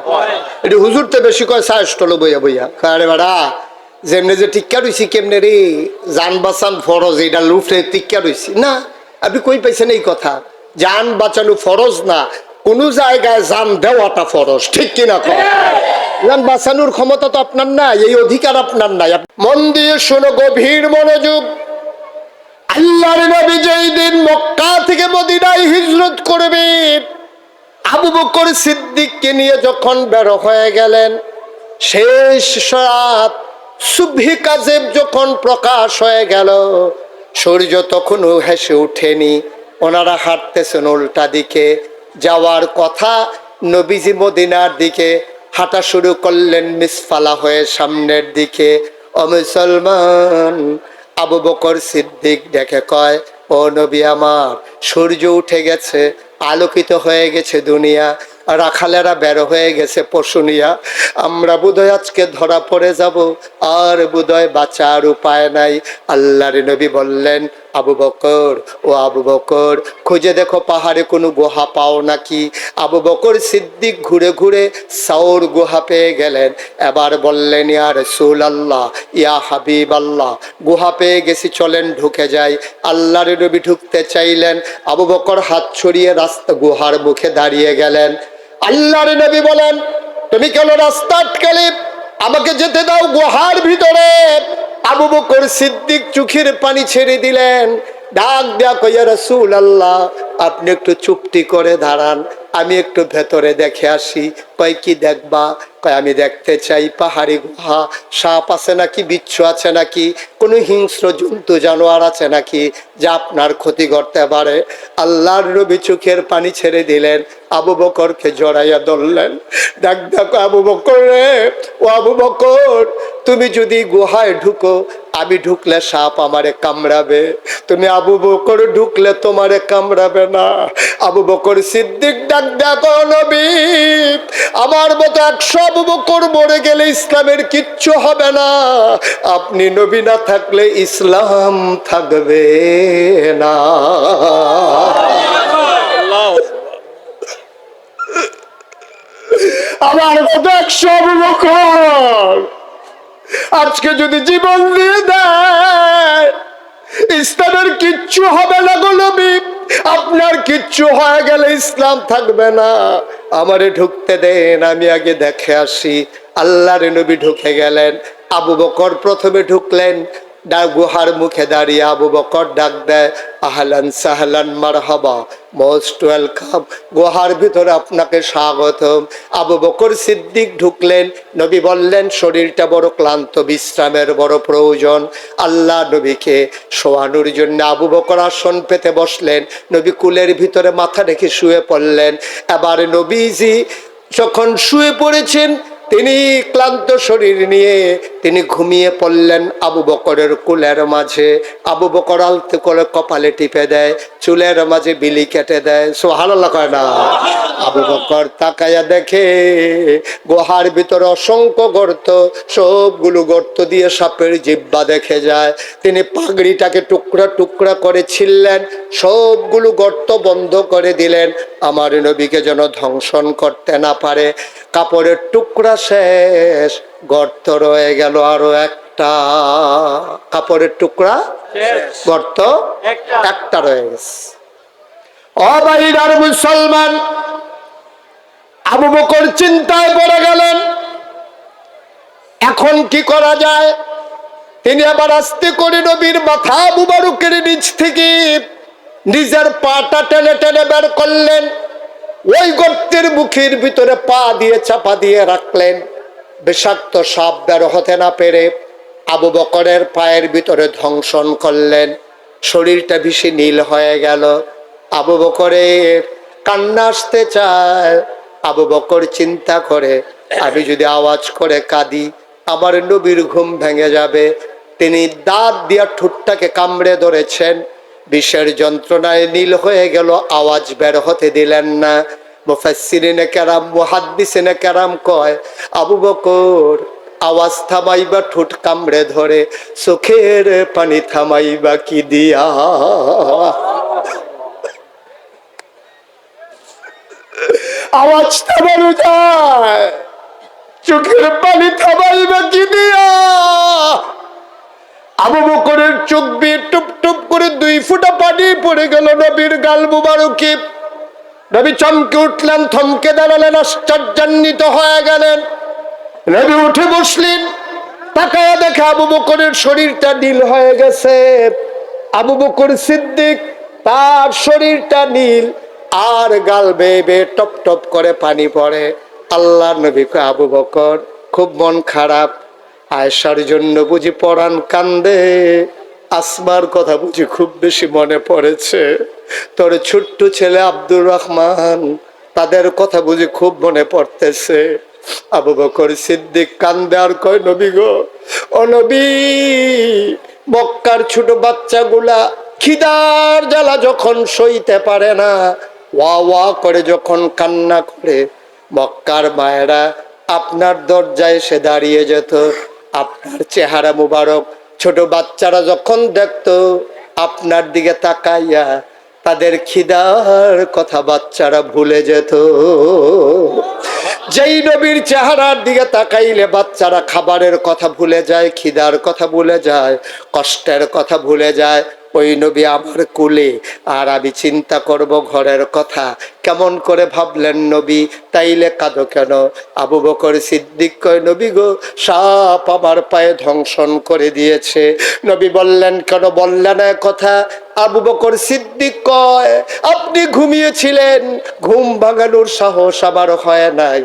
এটি হুজুরতে বেশি কয় সাহস্টল বইয়া বইয়া আরে বাড়া যেমনি যে টিক্কা রয়েছি কেমনে রে, জান বাঁচান ফরজ এটা লুফে টিক্কা রয়েছি না। আপনি কই পাইছেন এই কথা? জান বাঁচানো ফরজ না, কোন জায়গায় জান দেওয়াটা ফরজ। ঠিক কিনা কয়? জান বাঁচানোর ক্ষমতা তো আপনার নাই, এই অধিকার আপনার নাই। মন দিয়ে শোনো, গভীর মনোযোগ। আল্লাহর নবী যেই দিন মক্কা থেকে মদিনায় হিজরত করবেন, আবু বকর সিদ্দিককে নিয়ে যখন বের হয়ে গেলেন, শেষ রাত সুবহি কাজেব যখন প্রকাশ হয়ে গেল, সূর্য তখনও হেসে উঠেনি। ওনারা হাঁটতেছেন উল্টা দিকে, যাওয়ার কথা নবীজি মদিনার দিকে, হাঁটা শুরু করলেন মিসফালা হয়ে সামনের দিকে। ও মুসলমান, আবু বকর সিদ্দিক দেখে কয়, ও নবী আমার, সূর্য উঠে গেছে, আলোকিত হয়ে গেছে দুনিয়া, রাখালেরা বের হয়ে গেছে পশু নিয়া, আমরা বোধহয় আজকে ধরা পড়ে যাব, আর বোধহয় বাঁচার উপায় নাই। আল্লাহর নবী বললেন, আবু বকর, ও আবু বকর, খুঁজে দেখো পাহাড়ে কোনো গুহা পাও নাকি। আবু বকর সিদ্দিক ঘুরে ঘুরে সাউর গুহা পেয়ে গেলেন। এবার বললেন, ইয়া রাসূলুল্লাহ, ইয়া হাবিব আল্লাহ, গুহা পেয়ে গেছি, চলেন ঢুকে যাই। আল্লাহর নবী ঢুকতে চাইলেন, আবু বকর হাত ছড়িয়ে রাস্তা গুহার মুখে দাঁড়িয়ে গেলেন। আল্লাহর নবী বলেন, তুমি কেন রাস্তা আটকালে, আমাকে যেতে দাও গুহার ভিতরে। আবু বকর সিদ্দিক চোখের পানি ছেড়ে দিলেন, ডাক দেয়া কইয়া, রাসূলুল্লাহ, আপনি একটু চুপটি করে দাঁড়ান, আমি একটু ভেতরে দেখে আসি। কয়, কি দেখবা? কয়, আমি দেখতে চাই পাহাড়ি গুহা, সাপ আছে নাকি, বিচ্ছু আছে নাকি, কোনো হিংস্র জন্তু জানোয়ার আছে নাকি যা আপনার ক্ষতি করতে পারে। আল্লাহর নবী চোখের পানি ছেড়ে দিলেন, আবু বকরকে জড়াইয়া ধরলেন। ডাক দেখো, আবু বকর রে, ও আবু বকর, তুমি যদি গুহায় ঢুকো, আমি ঢুকলে সাপ আমারে কামড়াবে, তুমি আবু বকর ঢুকলে তোমারে কামড়াবে না। আবু বকর সিদ্দিক ডাক দেখো, নবী, আমার মতো 100 আবু বকর মরে গেলে ইসলামের কিচ্ছু হবে না, আপনি নবী না থাকলে ইসলাম থাকবে না। আমার মতো 100 আবু বকর আজকে যদি জীবন দিয়ে দেয়, ইসলামের কিচ্ছু হবে না গো নবী, আপনার কিচ্ছু হয়ে গেলে ইসলাম থাকবে না, আমারে ঢুকতে দেন, আমি আগে দেখে আসি। আল্লাহর নবী ঢুকে গেলেন। আবু বকর প্রথমে ঢুকলেন, গুহার মুখে দাঁড়িয়ে আবু বকর ডাক দেয়, আহলান সাহলান মারহাবা, মোস্ট ওয়েলকাম, গুহার ভিতরে আপনাকে স্বাগতম। আবু বকর সিদ্দিক ঢুকলেন। নবী বললেন, শরীরটা বড় ক্লান্ত, বিশ্রামের বড় প্রয়োজন। আল্লাহ নবীকে শোয়ানোর জন্য আবু বকর আসন পেতে বসলেন। নবী কুলের ভিতরে মাথা রেখে শুয়ে পড়লেন। এবার নবীজি যখন শুয়ে পড়েছেন, তিনি ক্লান্ত শরীর নিয়ে তিনি ঘুমিয়ে পড়লেন আবু বকরের কুলের মাঝে। আবু বকর আলতে করে কপালে টিপে দেয়, চুলের মাঝে বিলি কেটে দেয়। সুবহানাল্লাহ কয় না? আবু বকর তাকায়া দেখে গুহার ভিতরে অসংখ্য গর্ত, সবগুলো গর্ত দিয়ে সাপের জিহ্বা দেখে যায়। তিনি পাগড়িটাকে টুকরা টুকরা করে ছিললেন, সবগুলো গর্ত বন্ধ করে দিলেন, আমার নবীকে যেন ধ্বংসন করতে না পারে। কাপড়ের টুকরা শেষ, গর্ত রয়ে গেল আরো একটা। কাপড়ের টুকরা গর্ত একটা রয়ে গেছে। ও ভাইরার মুসলমান, আবু বকর চিন্তায় পড়ে গেলেন, এখন কি করা যায়। তিনি আবার আস্তে করে নবীর মাথা মুবারকের নিচ থেকে নিজের পাটা টেনে টেনে বের করলেন, ওই গর্তের মুখের ভিতরে পা দিয়ে চাপা দিয়ে রাখলেন। বিষাক্ত সাপ বের হতে না পেরে আবু বকরের পায়ের ভিতরে ধ্বংসন করলেন। শরীরটা বেশি নীল হয়ে গেল। আবু বকরের কান্না আসতে চায়। আবু বকর চিন্তা করে, আমি যদি আওয়াজ করে কাঁদি, আমার নবীর ঘুম ভেঙে যাবে। তিনি দাঁত দিয়া ঠোঁটটাকে কামড়ে ধরেছেন, বিষের যন্ত্রণায় নীল হয়ে গেল, আওয়াজ বের হতে দিলেন না। মুফাসসিরিনে কেরাম, মুহাদ্দিসিনে কেরাম কয়, আবু বকর আওয়াজ থামাইবা ঠোঁট কামড়ে ধরে, চোখের পানি থামাইবা কি দিয়া। আওয়াজ থামানো যায়, চোখের পানি থামাইবা কি দিয়া। আবু বকরের চোখ দিয়ে টুপ টুপ করে 2 ফোঁটা পানি পড়ে গেল নবীর গাল মুবারকে। নবী চমকে উঠলেন, থমকে দাঁড়ালেন, আশ্চর্যান্বিত হয়ে গেলেন। নবী উঠে বসলেন, তাকায়া দেখে আবু বকরের শরীরটা নীল হয়ে গেছে। আবু বকর সিদ্দিক, তার শরীরটা নীল, আর গাল বেয়ে বেয়ে টপ টপ করে পানি পড়ে। আল্লাহর নবী কয়, আবু বকর খুব মন খারাপ, আয়েশার জন্য বুঝি পরাণ কান্দে, আসমার কথা বুঝি খুব বেশি মনে পড়েছে, তোর ছোট্ট ছেলে আব্দুর রহমান তাদের কথা বুঝি খুব মনে পড়তেছে। আবু বকর সিদ্দিক কান্দে আর কয়, নবী গো, ও নবী, মক্কার ছোট বাচ্চাগুলা খিদার জ্বালা যখন সইতে পারে না, ওয়া ওয়া করে যখন কান্না করে, মক্কার মায়েরা আপনার দরজায় এসে দাঁড়িয়ে যেত, আপনার চেহারা মুবারক ছোট বাচ্চারা যখন দেখতো আপনার দিকে তাকাইয়া তাদের খিদার কথা বাচ্চারা ভুলে যেত। যেই নবীর চেহারার দিকে তাকাইলে বাচ্চারা খাবারের কথা ভুলে যায়, খিদার কথা ভুলে যায়, কষ্টের কথা ভুলে যায়, ওই নবী আমার কুলে, আর আমি চিন্তা করব ঘরের কথা। কেমন করে ভাবলেন নবী, তাইলে কাঁদো কেন? আবু বকর সিদ্দিক কয়, নবী গো, সাপ আমার পায়ে ধ্বংসন করে দিয়েছে। নবী বললেন, কেন বললেন না কথা? আবু বকর সিদ্দিক কয়, আপনি ঘুমিয়েছিলেন, ঘুম ভাঙানোর সাহস আমার হয় নাই।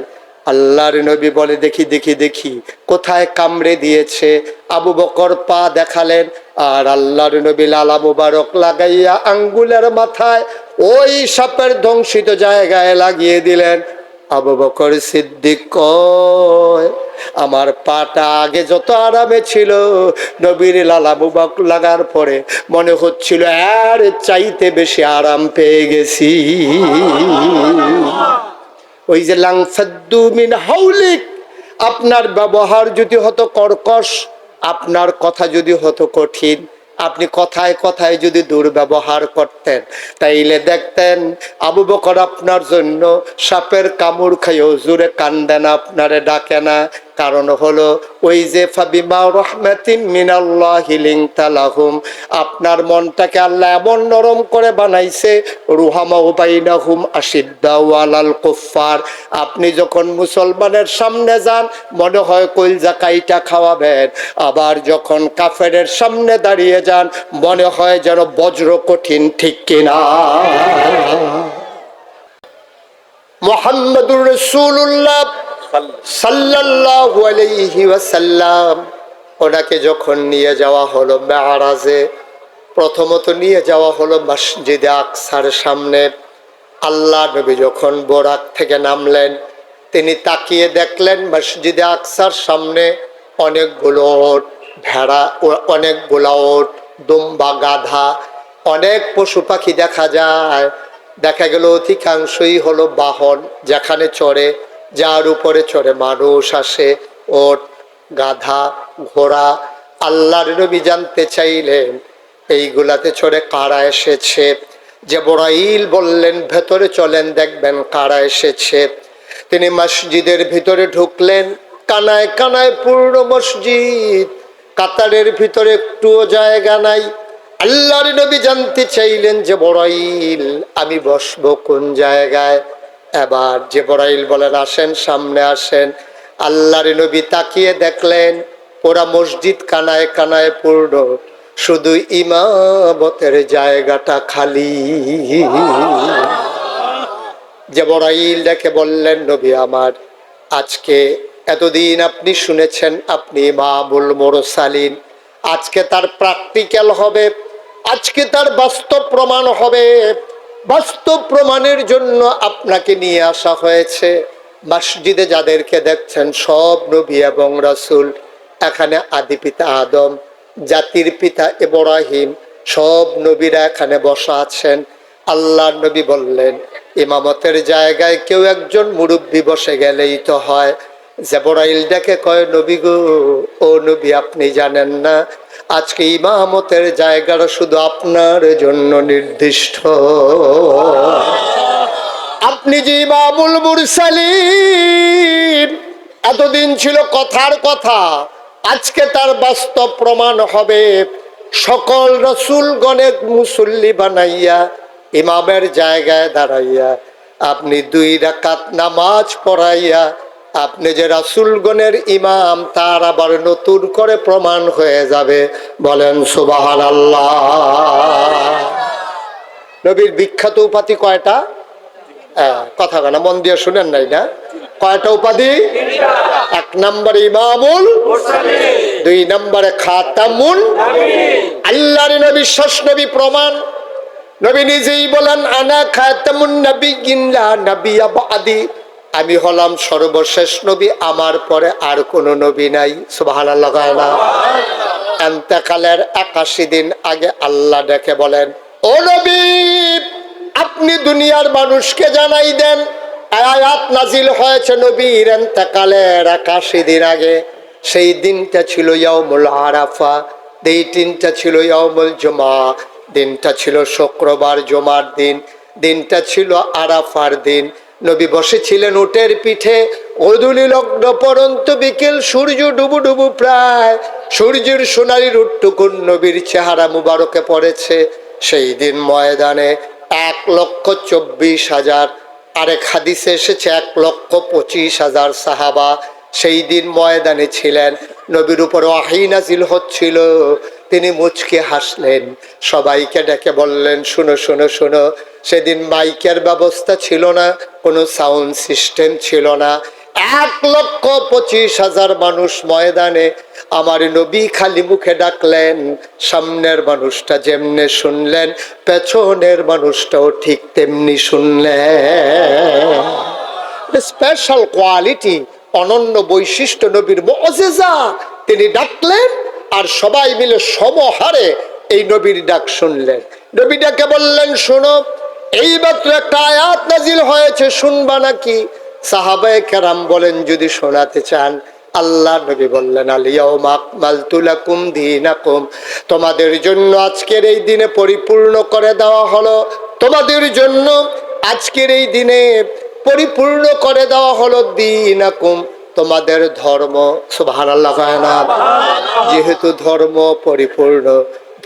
আল্লাহর নবী বলে, দেখি দেখি দেখি কোথায় কামড়ে দিয়েছে। আবু বকর পা দেখালেন, আর আল্লাহর নবী লালা মুবারক লাগাইয়া আঙ্গুলের মাথায় ওই সাপের ধ্বংসিত জায়গায় লাগিয়ে দিলেন। আবু বকর সিদ্দিক কয়, আমার পাটা আগে যত আরামে ছিল, নবীর লালা মুবারক লাগার পরে মনে হচ্ছিল আর চাইতে বেশি আরাম পেয়ে গেছি। ওই যে লাংসাদ্দু মিন হাউলিক, আপনার ব্যবহার যদি হতো কর্কশ, আপনার কথা যদি হতো কঠিন, আপনি কথায় কথায় যদি দুর্ব্যবহার করতেন, তাইলে দেখতেন আবু বকর আপনার জন্য সাপের কামড় খাইও জোরে কান্দে না, আপনারে ডাকে না। কারণ হলো ওই যে ফাবিমা রাহমাতিন মিনাল্লাহি লিনতা লাহুম, আপনার মনটাকে আল্লাহ এমন নরম করে বানাইছে, রুহামাউ বাইনাহুম আশিদ্দাউ আলাল কুফফার। আপনি যখন মুসলমানের সামনে যান মনে হয় কলজা কাইটা খাওয়াবেন, আবার যখন কাফেরের সামনে দাঁড়িয়ে যান মনে হয় যেন বজ্র কঠিন, ঠিক কিনা? মুহাম্মাদুর রাসূলুল্লাহ সাল্লাল্লাহু আলাইহি ওয়াসাল্লাম, ওনাকে যখন নিয়ে যাওয়া হলো মেরাজে, প্রথমত নিয়ে যাওয়া হলো মসজিদে আকসার সামনে। আল্লাহ নবী যখন বোরাক থেকে নামলেন, তিনি তাকিয়ে দেখলেন মসজিদে আকসার সামনে অনেকগুলো ওট, ভেড়া, অনেকগুলো ওট, দুম্বা, গাধা, অনেক পশু পাখি দেখা যায়। দেখা গেল অধিকাংশই হলো বাহন, যেখানে চড়ে, যার উপরে চড়ে মানুষ আসে, ওট, গাধা, ঘোড়া। আল্লাহর নবী জানতে চাইলেন এইগুলাতে চড়ে কারা এসেছে। জিবরাইল বললেন, ভেতরে চলেন, দেখবেন কারা এসেছে। তিনি মসজিদের ভিতরে ঢুকলেন, কানায় কানায় পূর্ণ মসজিদ, কাতারের ভিতরে একটুও জায়গা নাই। আল্লাহর নবী জানতে চাইলেন, জিবরাইল আমি বসবো কোন জায়গায়? এবার জিবরাইল বলেন, আসেন, সামনে আসেন। আল্লাহর নবী তাকিয়ে দেখলেন ওরা মসজিদ কানায় কানায় পূর্ণ, শুধু ইমামতের জায়গাটা খালি। জিবরাইল দেখে বললেন, নবী আমার, আজকে এতদিন আপনি শুনেছেন আপনি ইমামুল মুরসালিন, আজকে তার প্র্যাকটিক্যাল হবে, আজকে তার বাস্তব প্রমাণ হবে। বাস্তব প্রমাণের জন্য আপনাকে নিয়ে আসা হয়েছে। মসজিদে যাদেরকে দেখছেন সব নবী এবং রাসূল। এখানে আদি পিতা আদম, জাতির পিতা ইব্রাহিম, সব নবীরা এখানে বসা আছেন। আল্লাহর নবী বললেন, ইমামতের জায়গায় কেউ একজন মুরব্বী বসে গেলেই তো হয়। জিবরাইল ডেকে কয়, নবী গো, ও নবী, আপনি জানেন না আজকে ইমামতের জায়গাটা শুধু আপনার জন্য নির্দিষ্ট। আপনি যে ইমামুল মুরসালিন, এতদিন ছিল কথার কথা, আজকে তার বাস্তব প্রমাণ হবে। সকল রাসূলগণের মুসল্লি বানাইয়া ইমামের জায়গায় দাঁড়াইয়া আপনি 2 রাকাত নামাজ পড়াইয়া আপনি যে রাসূলগণের ইমাম, তার আবার নতুন করে প্রমাণ হয়ে যাবে। বলেন সুবহানাল্লাহ। নবীর বিখ্যাত উপাধি কয়টা? কথা না, মন দিয়ে শুনেন নাই না? কয়টা উপাধি? 1 নম্বরে ইমামুল, 2 নম্বরে খাতামুন। আল্লাহর নবী শেষ নবী প্রমাণ। নবী নিজেই বলেন আনা খাতামুন নাবিয়্যিন লা নাবিয়্যা বাদি, আমি হলাম সর্বশেষ নবী, আমার পরে আর কোনো নবী নাই। সুবহানাল্লাহ। ইন্তেকালের 81 দিন আগে আল্লাহ ডেকে বলেন, ও নবী আপনি দুনিয়ার মানুষকে জানাই দেন, আয়াত নাজিল হয়েছে নবীর ইন্তেকালের 81 দিন আগে। সেই দিনটা ছিল ইয়াউমুল আরাফা, এই দিনটা ছিল ইয়াউমুল জুমা, দিনটা ছিল শুক্রবার জুমার দিন, দিনটা ছিল আরাফার দিন। নবী বসেছিলেন উটের পিঠে, অদুলি লগ্ন পরন্ত বিকেল, সূর্য ডুবু ডুবু প্রায়, সূর্যের সোনালি রুটটুকুন নবীর চেহারা মুবারকে পড়েছে। সেই দিন ময়দানে 1,24,000, আরেক হাদিসে এসেছে 1,25,000 সাহাবা সেই দিন ময়দানে ছিলেন। নবীর উপর ওহী নাজিল হচ্ছিল, তিনি মুচকে হাসলেন, সবাইকে ডেকে বললেন শুনো শুনো শুনো। সেদিন মাইকের ব্যবস্থা ছিল না, কোনো সাউন্ড সিস্টেম ছিল না। 1,25,000 মানুষ ময়দানে, আমার নবী খালি মুখে ডাকলেন, সামনের মানুষটা যেমনে শুনলেন পেছনের মানুষটাও ঠিক তেমনি শুনলেন। স্পেশাল কোয়ালিটি, অনন্য বৈশিষ্ট্য নবীর মুআজিজা। তিনি ডাকলেন আর সবাই মিলে সমহারে এই নবীর ডাক শুনলেন। নবী ডাকে বললেন শোনো, এইমাত্র একটা আয়াত নাজিল হয়েছে, শুনবা নাকি? সাহাবায়ে কেরাম বলেন যদি শোনাতে চান। আল্লাহ নবী বললেন আল-ইয়াউমা আকমালতু লাকুম দীনাকুম, তোমাদের জন্য আজকের এই দিনে পরিপূর্ণ করে দেওয়া হলো, তোমাদের জন্য আজকের এই দিনে পরিপূর্ণ করে দেওয়া হলো দীনাকুম, তোমাদের ধর্ম। সুবহানাল্লাহ। যেহেতু ধর্ম পরিপূর্ণ,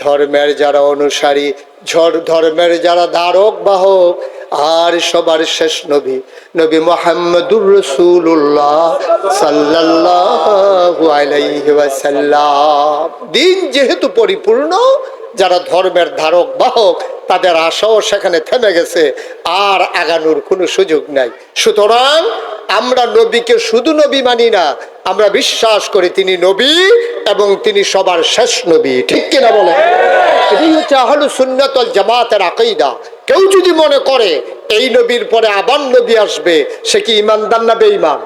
ধর্মের যারা অনুসারী, ধর্মের যারা ধারক বাহক, আর সবার শেষ নবী নবী মুহাম্মদুর রাসূলুল্লাহ সাল্লাল্লাহু আলাইহি ওয়াসাল্লাম, দিন যেহেতু পরিপূর্ণ, যারা ধর্মের ধারক বাহক তাদের আশাও সেখানে থেমে গেছে, আর আগানোর কোনো সুযোগ নাই। সুতরাং আমরা নবীকে শুধু নবী মানি না, আমরা বিশ্বাস করি তিনি নবী এবং তিনি সবার শেষ নবী। ঠিক কিনা বলে? এটাই হচ্ছে আহলুস সুন্নাত ওয়াল জামাতের আকীদা। কেউ যদি মনে করে এই নবীর পরে আবার নবী আসবে, সে কি ঈমানদার না বেঈমান?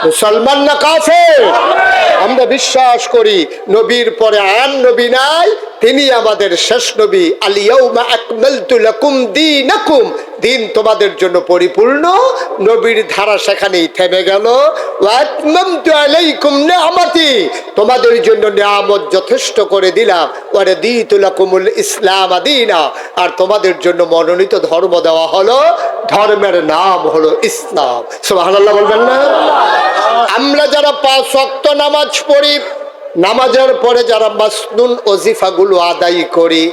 মুসলমান না কাফের? আমরা বিশ্বাস করি নবীর পরে আর নবী নাই, তিনি আমাদের শেষ নবী। আল ইয়াউমা আকমালতু লাকুম দীনাকুম, দিন তোমাদের জন্য পরিপূর্ণ। নবীর ধারা সেখানেই থেমে গেল। ওয়া আতমামতু আলাইকুম নি'মাতি, তোমাদের জন্য নিয়ামত যথেষ্ট করে দিলাম। ওয়া রাদিতু লাকুমুল ইসলাম দীনা, আর তোমাদের জন্য মনোনীত ধর্ম দেওয়া হলো, ধর্মের নাম হলো ইসলাম। সুবহানাল্লাহ বলবেন না? আমরা যারা 5 ওয়াক্ত নামাজ পড়ি, নামাজের পরে যারা মাসনুন ওজিফাগুলো আদায় করি,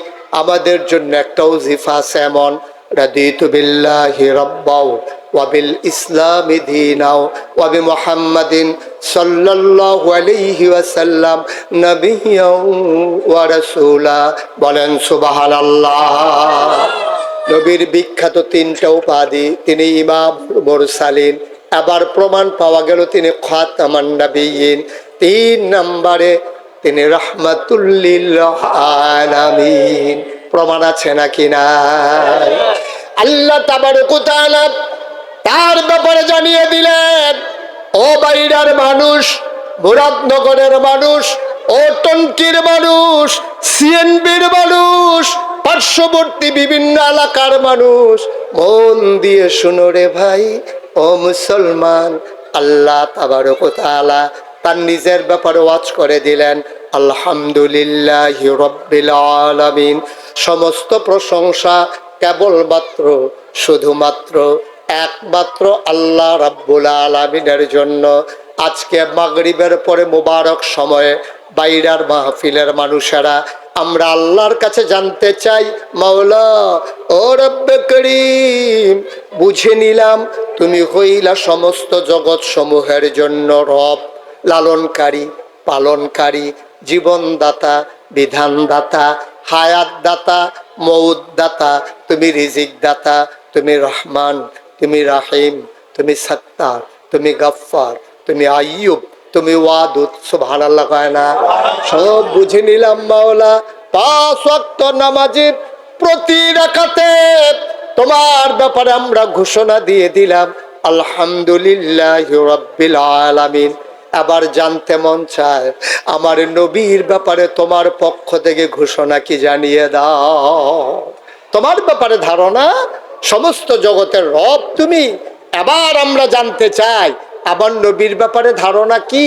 আমাদের জন্য একটা ওজিফা আছে এমন, রাদিতু বিল্লাহি রাব্বাও ওয়া বিল ইসলামি দীনাও ওয়া বি মুহাম্মাদিন সাল্লাল্লাহু আলাইহি ওয়াসাল্লাম নাবিয়্যাও ওয়া রাসূলা। বলেন সুবহানাল্লাহ। নবীর বিখ্যাত 3টা উপাধি, তিনি ইমাম মুরসালিন, আবার প্রমাণ পাওয়া গেল তিনি খাতামান নাবিয়্যিন, 3 নম্বরে তিনি রাহমাতুল লিল আলামিন। প্রমাণ আছে নাকি নাই? আল্লাহ তাবারক ওয়া তাআলা তার ব্যাপারে জানিয়ে দিলেন, ও বাইরার মানুষ, মুরাদনগরের মানুষ, ও টঙ্গীর মানুষ, সিএনবির মানুষ, পার্শ্ববর্তী বিভিন্ন এলাকার মানুষ, মন দিয়ে শুনো রে ভাই ও মুসলমান। আল্লাহ তাবারক ওয়া তাআলা তার নিজের ব্যাপারে ওয়াজ করে দিলেন, আলহামদুলিল্লাহি রাব্বিল আলামিন, সমস্ত প্রশংসা কেবলমাত্র শুধুমাত্র একমাত্র আল্লাহ রাব্বুল আলামিনের জন্য। আজকে মাগরিবের পরে মুবারক সময়ে বাইরার মাহফিলের মানুষেরা আমরা আল্লাহর কাছে জানতে চাই, মাওলা ও রব্বে করিম, বুঝে নিলাম তুমি হইলা সমস্ত জগৎ সমূহের জন্য রব, লালনকারী, পালনকারী, জীবনদাতা, বিধানদাতা, হায়াত দাতা, মউত দাতা, তুমি রিজিক দাতা, তুমি রহমান, তুমি রাহিম, তুমি সত্তার, তুমি গাফফার, তুমি আইয়ুব, তুমি ওয়াদুদ। সুবহানাল্লাহ কয় না? সব বুঝে নিলাম মাওলা। 5 ওয়াক্ত নামাজি প্রতি রাকাতে তোমার ব্যাপারে আমরা ঘোষণা দিয়ে দিলাম আলহামদুলিল্লাহি রাব্বিল আলামিন। আবার জানতে মন চায় আমার নবীর ব্যাপারে তোমার পক্ষ থেকে ঘোষণা কি জানিয়ে দাও। তোমার ব্যাপারে ধারণা সমস্ত জগতের রব তুমি। এবার আমরা জানতে চাই আবার নবীর ব্যাপারে ধারণা কি।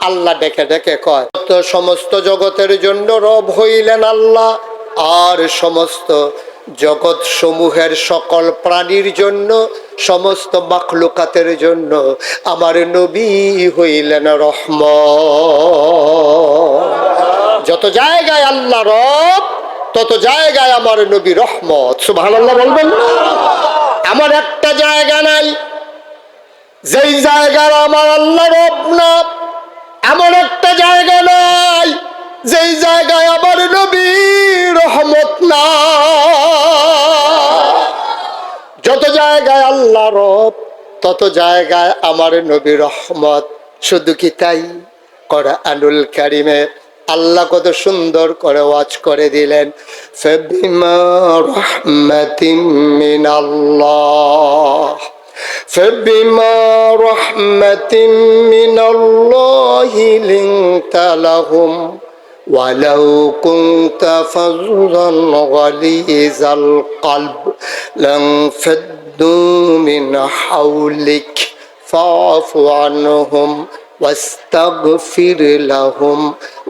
আল্লাহ ডেকে ডেকে কয় তো সমস্ত জগতের জন্য রব হইলেন আল্লাহ, আর সমস্ত জগৎ সমূহের সকল প্রাণীর জন্য, সমস্ত মাখলুকাতের জন্য আমার নবী হইলেন রহমত। যত জায়গায় আল্লাহ রব তত জায়গায় আমার নবী রহমত। সুবহানাল্লাহ বলবেন না? আমার একটা জায়গা নাই যেই জায়গায় আমার আল্লাহ রব না, এমন একটা জায়গা নাই যেই জায়গায় আমার নবী রহমত না। যত জায়গায় আল্লাহ রব তত জায়গায় আমার নবী রহমত। শুধু কি তাই, কোরআনুল কারীমে আল্লাহ কত সুন্দর করে ওয়াজ করে দিলেন, ফাবিমা রাহমাতিম মিনাল্লাহ, ফাবিমা রাহমাতিম মিনাল্লাহি লিনতা লাহুম ওয়ালাউ কুনতা ফাযযান গালিযাল কলব লানফাদ্দু মিন হাওলিক ফা'ফু আনহুম واستغفر لهم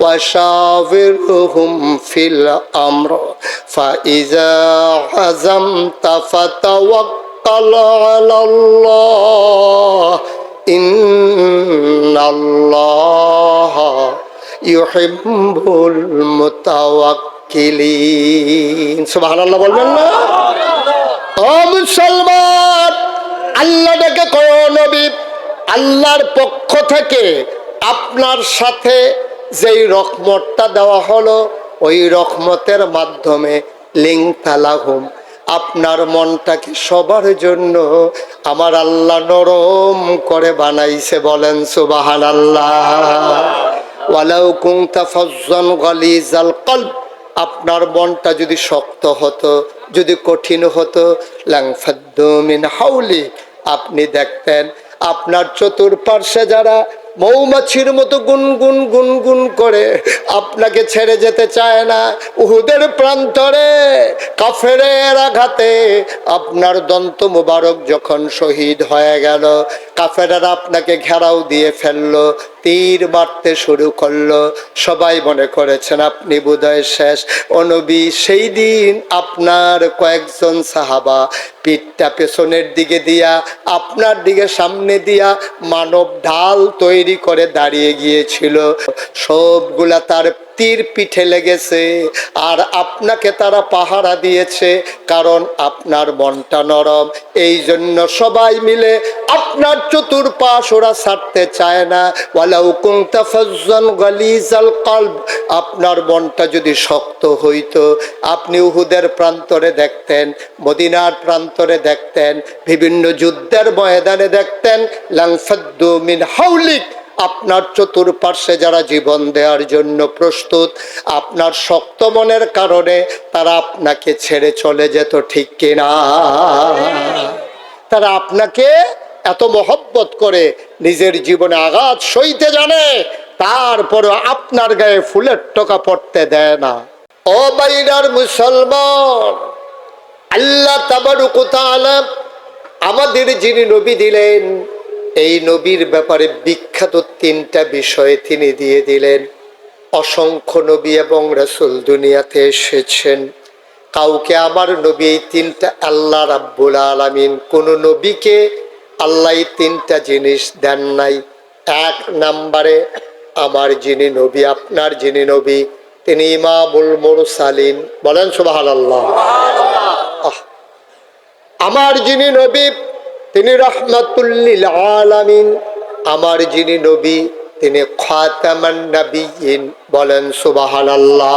وشاورهم في الأمر فإذا عزمت فتوكل على الله إن الله يحب المتوكلين سبحان الله বলবেন না? ও মুসলমান, আল্লাহ ডেকে কয় নবী আল্লাহর পক্ষ থেকে আপনার সাথে যেই রহমতটা দেওয়া হলো ওই রহমতের মাধ্যমে লিংতালাহুম আপনার মনটাকে সবার জন্য আমার আল্লাহ নরম করে বানাইছে। বলেন সুবহানাল্লাহ। ওয়ালাউ কুনতা ফাজ্জান গালিজাল কলব আপনার মনটা যদি শক্ত হতো, যদি কঠিন হতো, লাংফাদ্দু মিন হাওলি আপনি দেখতেন আপনার চতুর্পার্শ্বে যারা মৌমাছির মতো গুনগুন গুনগুন করে আপনাকে ছেড়ে যেতে চায় না। উহুদের প্রান্তরে কাফেরের আঘাতে আপনার দন্ত মুবারক যখন শহীদ হয়ে গেল, কাফেরেরা আপনাকে ঘেরাও দিয়ে ফেললো, তীর মারতে শুরু করলো, সবাই মনে করেছেন আপনি বোধহয় শেষ। ও নবী, সেই দিন আপনার কয়েকজন সাহাবা পিঠটা পেছনের দিকে দিয়া আপনার দিকে সামনে দিয়া মানব ঢাল তৈরি করে দাঁড়িয়ে গিয়েছিল। সবগুলা তার তীর পিঠে লেগেছে আর আপনাকে তারা পাহারা দিয়েছে, কারণ আপনার মনটা নরম। এই জন্য সবাই মিলে আপনার চতুর্পাশ ওরা ছাড়তে চায় না। ওয়ালাউ কুনতা ফাজ্জান গালিজাল কলব আপনার মনটা যদি শক্ত হইতো আপনি উহুদের প্রান্তরে দেখতেন, মদিনার প্রান্তরে দেখতেন, বিভিন্ন যুদ্ধের ময়দানে দেখতেন, লাংফাদ্দু মিন হাওলিক আপনার চতুর্পার্শ্বে যারা জীবন দেওয়ার জন্য প্রস্তুত, আপনার শক্ত মনের কারণে তারা আপনাকে ছেড়ে চলে যেত, ঠিক কিনা? তারা আপনাকে এত মহব্বত করে নিজের জীবনে আঘাত সইতে জানে, তারপরে আপনার গায়ে ফুলের টোকা পড়তে দেয় না। ও বাইরার মুসলমান, আল্লাহ তাবারক ওয়া তাআলা আমাদের যিনি নবী দিলেন, এই নবীর ব্যাপারে বিখ্যাত 3টা বিষয় তিনি দিয়ে দিলেন। অসংখ্য নবী এবং রাসূল দুনিয়াতে এসেছেন, কাউকে আমার নবী এই 3টা আল্লাহ রাব্বুল আলামিন কোন নবীকে আল্লাহ এই 3টা জিনিস দেন নাই। 1 নম্বরে আমার যিনি নবী, আপনার যিনি নবী, তিনি ইমামুল মুরসালিন। বলেন সুবহানাল্লাহ। আমার যিনি নবী তিনি রাহমাতুল লিল আলামিন। আমার যিনি নবী তিনি খাতামান নবিয়্যিন। বলেন সুবহানাল্লাহ।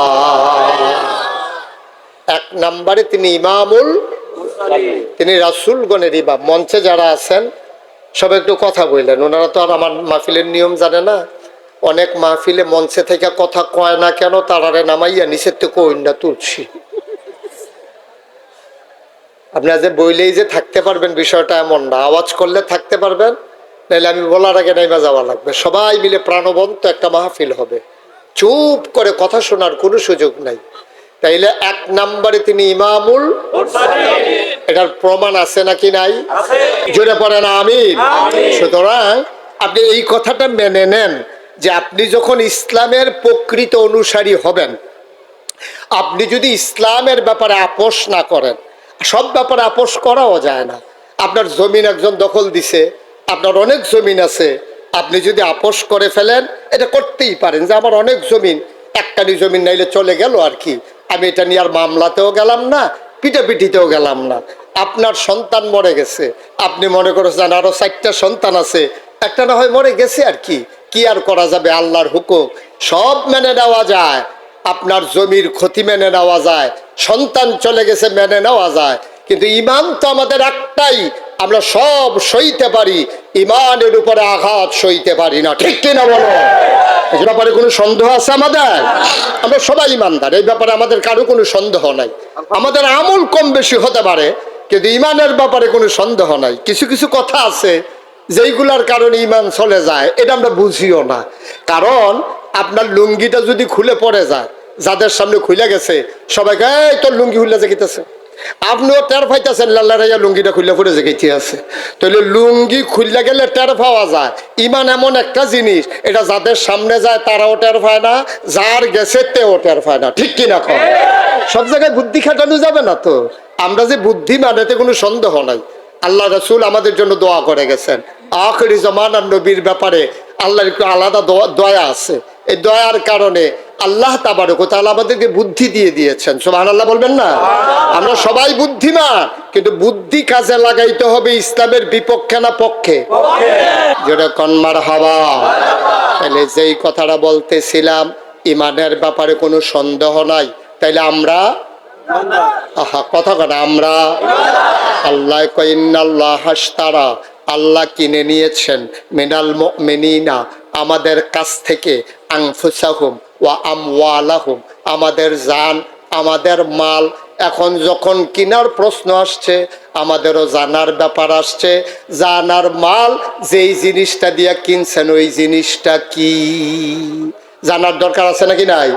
1 নম্বরে তিনি ইমামুল মুরসালিন, তিনি রাসূলগণের ইমাম। মঞ্চে যারা আছেন সবাই একটু কথা বললেন, ওনারা তো আর আমার মাহফিলের নিয়ম জানে না। অনেক মাহফিলে মঞ্চে থেকে কথা কয় না কেন, তারারে নামাইয়া নিচের থেকে কইন না তুলছি। আপনারা যে বইলেই যে থাকতে পারবেন বিষয়টা এমন না, আওয়াজ করলে থাকতে পারবেন, নাহলে আমি বলার আগে নাইমা যাওয়া লাগবে। সবাই মিলে প্রাণবন্ত একটা মাহফিল হবে, চুপ করে কথা শোনার কোনো সুযোগ নাই। তাইলে 1 নম্বরে তিনি ইমামুল, এটার প্রমাণ আছে নাকি নাই? জোরে পড়েন আমিন। সুতরাং আপনি এই কথাটা মেনে নেন যে আপনি যখন ইসলামের প্রকৃত অনুসারী হবেন, আপনি যদি ইসলামের ব্যাপারে আপোষ না করেন, সব ব্যাপারে আপোষ করাও যায় না। আপনার জমিন একজন দখল দিছে, আপনার অনেক জমিন আছে, আপনি যদি আপোষ করে ফেলেন, এটা করতেই পারেন যে আমার অনেক জমিন, একটানি জমিন নাইলে চলে গেল আর কি, আমি এটা নিয়ে আর মামলাতেও গেলাম না, পিটাপিটিতেও গেলাম না। আপনার সন্তান মরে গেছে, আপনি মনে করেছেন আরো 4টা সন্তান আছে, একটা না হয় মরে গেছে আর কি, কি আর করা যাবে, আল্লাহর হুকুম সব মেনে নেওয়া যায়। আপনার জমির ক্ষতি মেনে নেওয়া যায়, সন্তান চলে গেছে মেনে নেওয়া যায়, কিন্তু ইমান তো আমাদের একটাই, আমরা সব সইতে পারি, ইমানের উপরে আঘাত সইতে পারি না। ঠিক কিনা বলো? এই ব্যাপারে কোনো সন্দেহ আছে আমাদের? আমরা সবাই ইমানদার, এই ব্যাপারে আমাদের কারো কোনো সন্দেহ নাই। আমাদের আমল কম বেশি হতে পারে, কিন্তু ইমানের ব্যাপারে কোনো সন্দেহ নাই। কিছু কিছু কথা আছে যেইগুলার কারণে ইমান চলে যায়, এটা আমরা বুঝিও না। কারণ আপনার লুঙ্গিটা যদি খুলে পড়ে যায়, যাদের সামনে খুলে গেছে সবাইকে এই তোর লুঙ্গি খুলে জেগেছে, আপনিও টের পাইতেছেন লাল্লারাইয়া লুঙ্গিটা খুলে পড়ে জেগেছে আছে। তাহলে লুঙ্গি খুললে গেলে টের পাওয়া যায়। ইমান এমন একটা জিনিস, এটা যাদের সামনে যায় তারাও টের পায় না, যার গেছে তেও টের পায় না। ঠিক কিনা কর? সব জায়গায় বুদ্ধি খাটানো যাবে না তো। আমরা যে বুদ্ধিমান এতে কোনো সন্দেহ নাই। আল্লাহ রাসূল আমাদের জন্য দোয়া করে গেছেন, আখিরি জামানার নবীর ব্যাপারে আল্লাহর একটু আলাদা দয়া আছে। এই দয়ার কারণে আল্লাহ তাবারক ওয়া তাআলা আমাদেরকে বুদ্ধি দিয়ে দিয়েছেন। সুবহানাল্লাহ বলবেন না? আমরা সবাই বুদ্ধিমান, কিন্তু বুদ্ধি কাজে লাগাইতে হবে ইসলামের বিপক্ষে না পক্ষে? যেরকম মারহাবা। তাহলে যেই কথাটা বলতেছিলাম, ইমানের ব্যাপারে কোনো সন্দেহ নাই। তাইলে আমরা কথা কথা আমরা আল্লাহ কইন্নাল্লাহ হাশতারা, আল্লাহ কিনে নিয়েছেন মিনাল মুমিনিনা, আমাদের কাছ থেকে, আনফুসাহুম ওয়া আমওয়ালাহুম, আমাদের জান, আমাদের মাল। এখন যখন কিনার প্রশ্ন আসছে, আমাদেরও জানার ব্যাপার আসছে, জানার মাল যেই জিনিসটা দিয়ে কিনছেন ওই জিনিসটা কি জানার দরকার আছে নাকি নাই?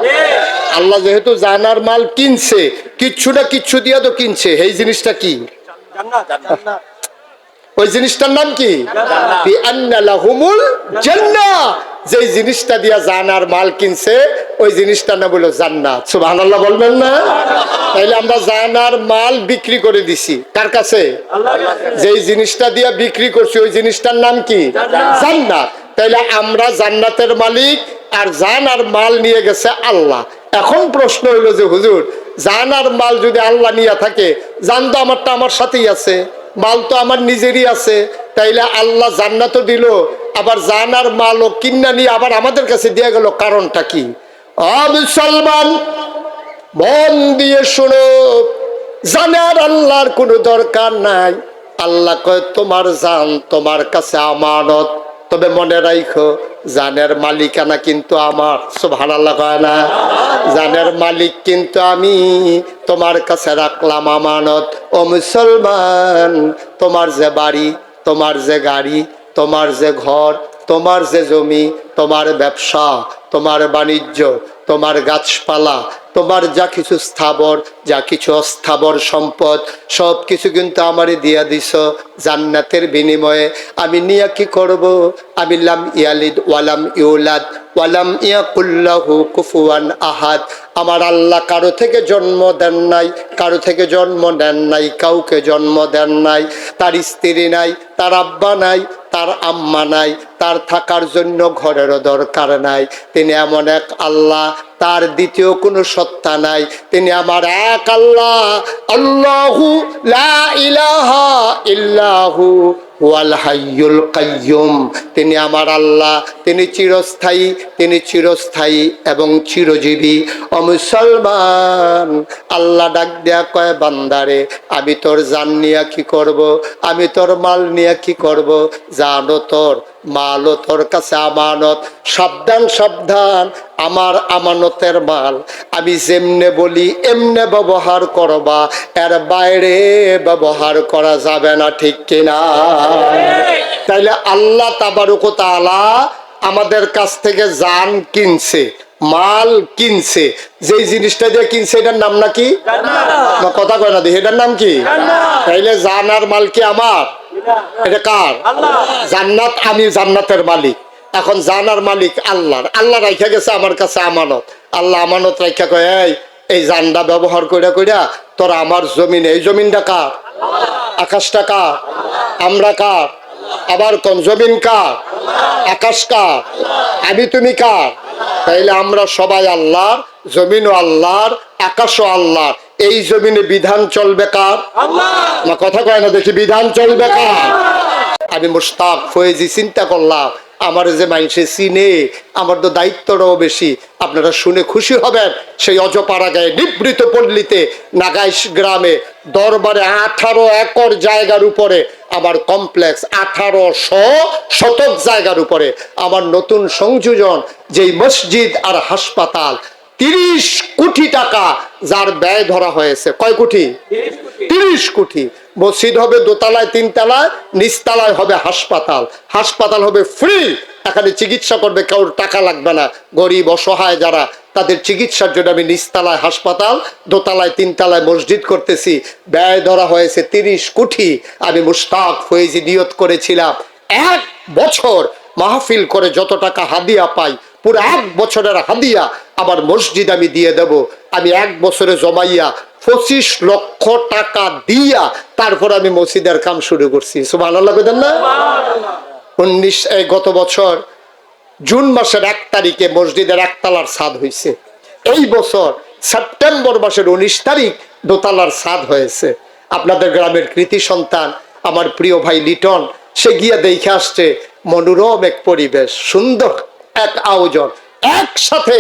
আল্লাহ যেহেতু জানার মাল কিনছে, কিচ্ছু না কিচ্ছু দিয়া তো কিনছে, এই জিনিসটা কি? ওই জিনিসটার নাম কি? বিআন্না লাহুমুল জান্নাহ। যেই জিনিসটা দিয়া জানার মাল কিনছে ওই জিনিসটার নাম হলো জান্নাত। সুবহানাল্লাহ বলবেন না? তাইলে আমরা জানার মাল বিক্রি করে দিছি কার কাছে? যেই জিনিসটা দিয়া বিক্রি করছি ওই জিনিসটার নাম কি? জান্নাত। তাইলে আমরা জান্নাতের মালিক, আর জানার মাল নিয়ে গেছে আল্লাহ। এখন প্রশ্ন হইলো যে হুজুর, জানার মাল যদি আল্লাহ নিয়ে থাকে, জান তো আমারটা আমার সাথেই আছে, মাল তো আমার নিজেরই আছে, তাইলে আল্লাহ জান্নাতও দিল, আবার জানার মালও কিন্না নিয়ে আবার আমাদের কাছে দিয়ে গেল, কারণটা কি? মুসলমান মন দিয়ে শোনো, জানার আল্লাহর কোনো দরকার নাই। আল্লাহ কয় তোমার জান তোমার কাছে আমানত, তবে মনে রাখো জানের মালিকানা কিন্তু আমার। সুবহানাল্লাহ কয় না? জানের মালিক কিন্তু আমি, তোমার কাছে রাখলাম আমানত। ও মুসলমান, তোমার যে বাড়ি, তোমার যে গাড়ি, তোমার যে ঘর, তোমার যে জমি, তোমার ব্যবসা, তোমার বাণিজ্য, তোমার গাছপালা, তোমার যা কিছু স্থাবর, যা কিছু অস্থাবর সম্পদ, সব কিছু কিন্তু আমারে দিয়া দিছ জান্নাতের বিনিময়ে। আমি নিয়ে কি করব? আমি লাম ইয়ালিদ ওয়ালাম ইউলাদ ওয়ালাম ইয়াকুল্লাহু কুফুয়ান আহাদ। আমার আল্লাহ কারো থেকে জন্ম দেন নাই, কারো থেকে জন্ম নেন নাই, কাউকে জন্ম দেন নাই। তার স্ত্রী নাই, তার আব্বা নাই, তার আম্মা নাই, তার থাকার জন্য ঘরেরও দরকার নাই। তিনি এমন এক আল্লাহ, তার দ্বিতীয় কোনো সত্তা নাই। তিনি আমার এক আল্লাহ, আল্লাহু লা ইলাহা ইল্লাহু ওয়াল হাইয়ুল কাইয়ুম, তিনি আমার আল্লাহ, তিনি চিরস্থায়ী, তিনি চিরস্থায়ী এবং চিরজীবী। ও মুসলমান, আল্লাহ ডাক দেয়া কয়, বান্দারে আমি তোর জান নিয়া কি করব, আমি তোর মাল নিয়া কি করব, জানো তোর মালও তোর কাছে আমানত, সাবধান সাবধান, আমার আমানতের মাল আমি যেমনে বলি এমনে ব্যবহার করবা, এর বাইরে ব্যবহার করা যাবে না, ঠিক কিনা? তাইলে আল্লাহ তাবারক ওয়া তাআলা আমাদের কাছ থেকে জান কিনছে, মাল কিনছে, যে জিনিসটা দিয়ে কিনছে এটার নাম নাকি জান্নাত। কথা কয় না দেখি, এটার নাম কি? তাইলে জান আর মাল কি আমার? এটা কার? জান্নাত, আমি জান্নাতের মালিক। এখন জানার মালিক আল্লাহর, আল্লাহ রাখা গেছে আমার কাছে আমানত। আল্লাহ আমানত রাখা কয়, এই জানটা ব্যবহার কইরা কইরা তোরা আমার জমিন, এই জমিনটা কার? আকাশটা কার? আমরা কার? আবার কোন জমিন কার? আকাশ কার? আমি তুমি কার? তাইলে আমরা সবাই আল্লাহর, জমিনও আল্লাহর, আকাশও আল্লাহর। এই জমিনে বিধান চলবে কার? না কথা কয় না দেখি, বিধান চলবে কার? আমি মুশতাক ফয়েজি চিন্তা করলাম, আমার যে মানুষে চিনে, আমার তো দায়িত্বটাও বেশি। আপনারা শুনে খুশি হবেন, সেই অজপাড়া গায়ে নিবৃত পল্লীতে নাগাইশ গ্রামে দরবারে 18 একর জায়গার উপরে আমার কমপ্লেক্স, 1800 শতক জায়গার উপরে আমার নতুন সংযোজন, যেই মসজিদ আর হাসপাতাল, 30 কোটি টাকা যার ব্যয় ধরা হয়েছে। কয় কোটি? 30 কোটি। মসজিদ হবে দোতলায়, 3 তলায়, নিচতলায় হবে হাসপাতাল। হাসপাতাল হবে ফ্রি, এখানে চিকিৎসা করবে, কারোর টাকা লাগবে না। গরিব অসহায় যারা, তাদের চিকিৎসার জন্য আমি নিচতলায় হাসপাতাল, দোতলায় 3 তলায় মসজিদ করতেছি। ব্যয় ধরা হয়েছে 30 কোটি। আমি মুশতাক ফয়েজি নিয়ত করেছিলাম 1 বছর মাহফিল করে যত টাকা হাদিয়া পাই, পুরো 1 বছরের হাদিয়া আমার মসজিদ আমি দিয়ে দেব। আমি 1 বছরে জমাইয়া 25 লক্ষ টাকা দিয়া তারপর আমি মসজিদের কাম শুরু করছি। সুবহানাল্লাহ বলেন না? গত বছর জুন মাসের 1 তারিখে মসজিদের 1 তলার ছাদ হয়েছে। এই বছর সেপ্টেম্বর মাসের 19 তারিখ দোতলার ছাদ হয়েছে। আপনাদের গ্রামের কৃতি সন্তান আমার প্রিয় ভাই লিটন, সে গিয়া দেখে আসছে মনোরম এক পরিবেশ, সুন্দর এক আয়োজন। একসাথে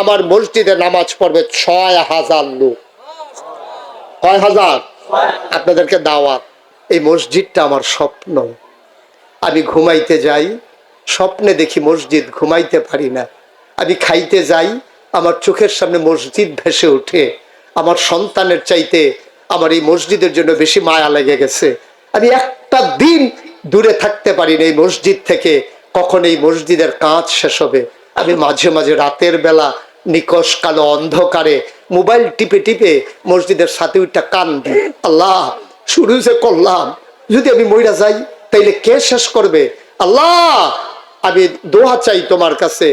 আমার মসজিদে নামাজ পড়বে 6000 লোক। কয় হাজার? আপনাদেরকে দাওয়াত। এই মসজিদটা আমার স্বপ্ন। আমি ঘুমাইতে যাই, স্বপ্নে দেখি মসজিদ, ঘুমাইতে পারি না। আমি খাইতে যাই, আমার চোখের সামনে মসজিদ ভেসে ওঠে। আমার সন্তানের চাইতে আমার এই মসজিদের জন্য বেশি মায়া লেগে গেছে। আমি একটা দিন দূরে থাকতে পারি না এই মসজিদ থেকে, কখন এই মসজিদের কাজ শেষ হবে। আমি মাঝে মাঝে রাতের বেলা নিকশ কালো অন্ধকারে মোবাইল টিপে টিপে মসজিদের সাথে ওইটা কান্দি, আল্লাহ শুরু যে করলাম, যদি আমি মইরা যাই তাইলে কে শেষ করবে? আল্লাহ আমি দোয়া চাই তোমার কাছে,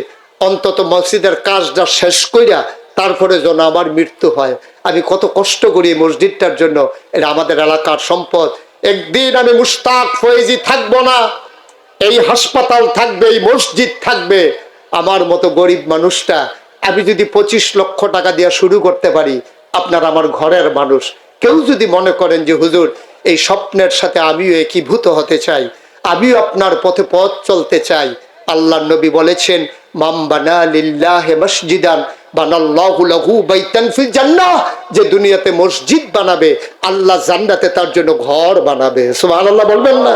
অন্তত মসজিদের কাজটা শেষ কইরা তারপরে যেন আমার মৃত্যু হয়। আমি কত কষ্ট করি এই মসজিদটার জন্য, এটা আমাদের এলাকার সম্পদ। একদিন আমি মুশতাক ফয়েজি থাকবো না, এই হাসপাতাল থাকবে, এই মসজিদ থাকবে। আমার মতো গরিব মানুষটা আমি যদি 25 লক্ষ টাকা দিয়ে শুরু করতে পারি, আপনার আমার ঘরের মানুষ কেউ যদি মনে করেন যে হুজুর এই স্বপ্নের সাথে আমিও একীভূত হতে চাই, আমিও আপনার পথে পথ চলতে চাই। আল্লাহর নবী বলেছেন, মান বানা লিল্লাহি মসজিদান বানাল্লাহু লাহু বাইতান ফিল জান্নাহ, যে দুনিয়াতে মসজিদ বানাবে আল্লাহ জান্নাতে তার জন্য ঘর বানাবে। সুবহানাল্লাহ বলবেন না?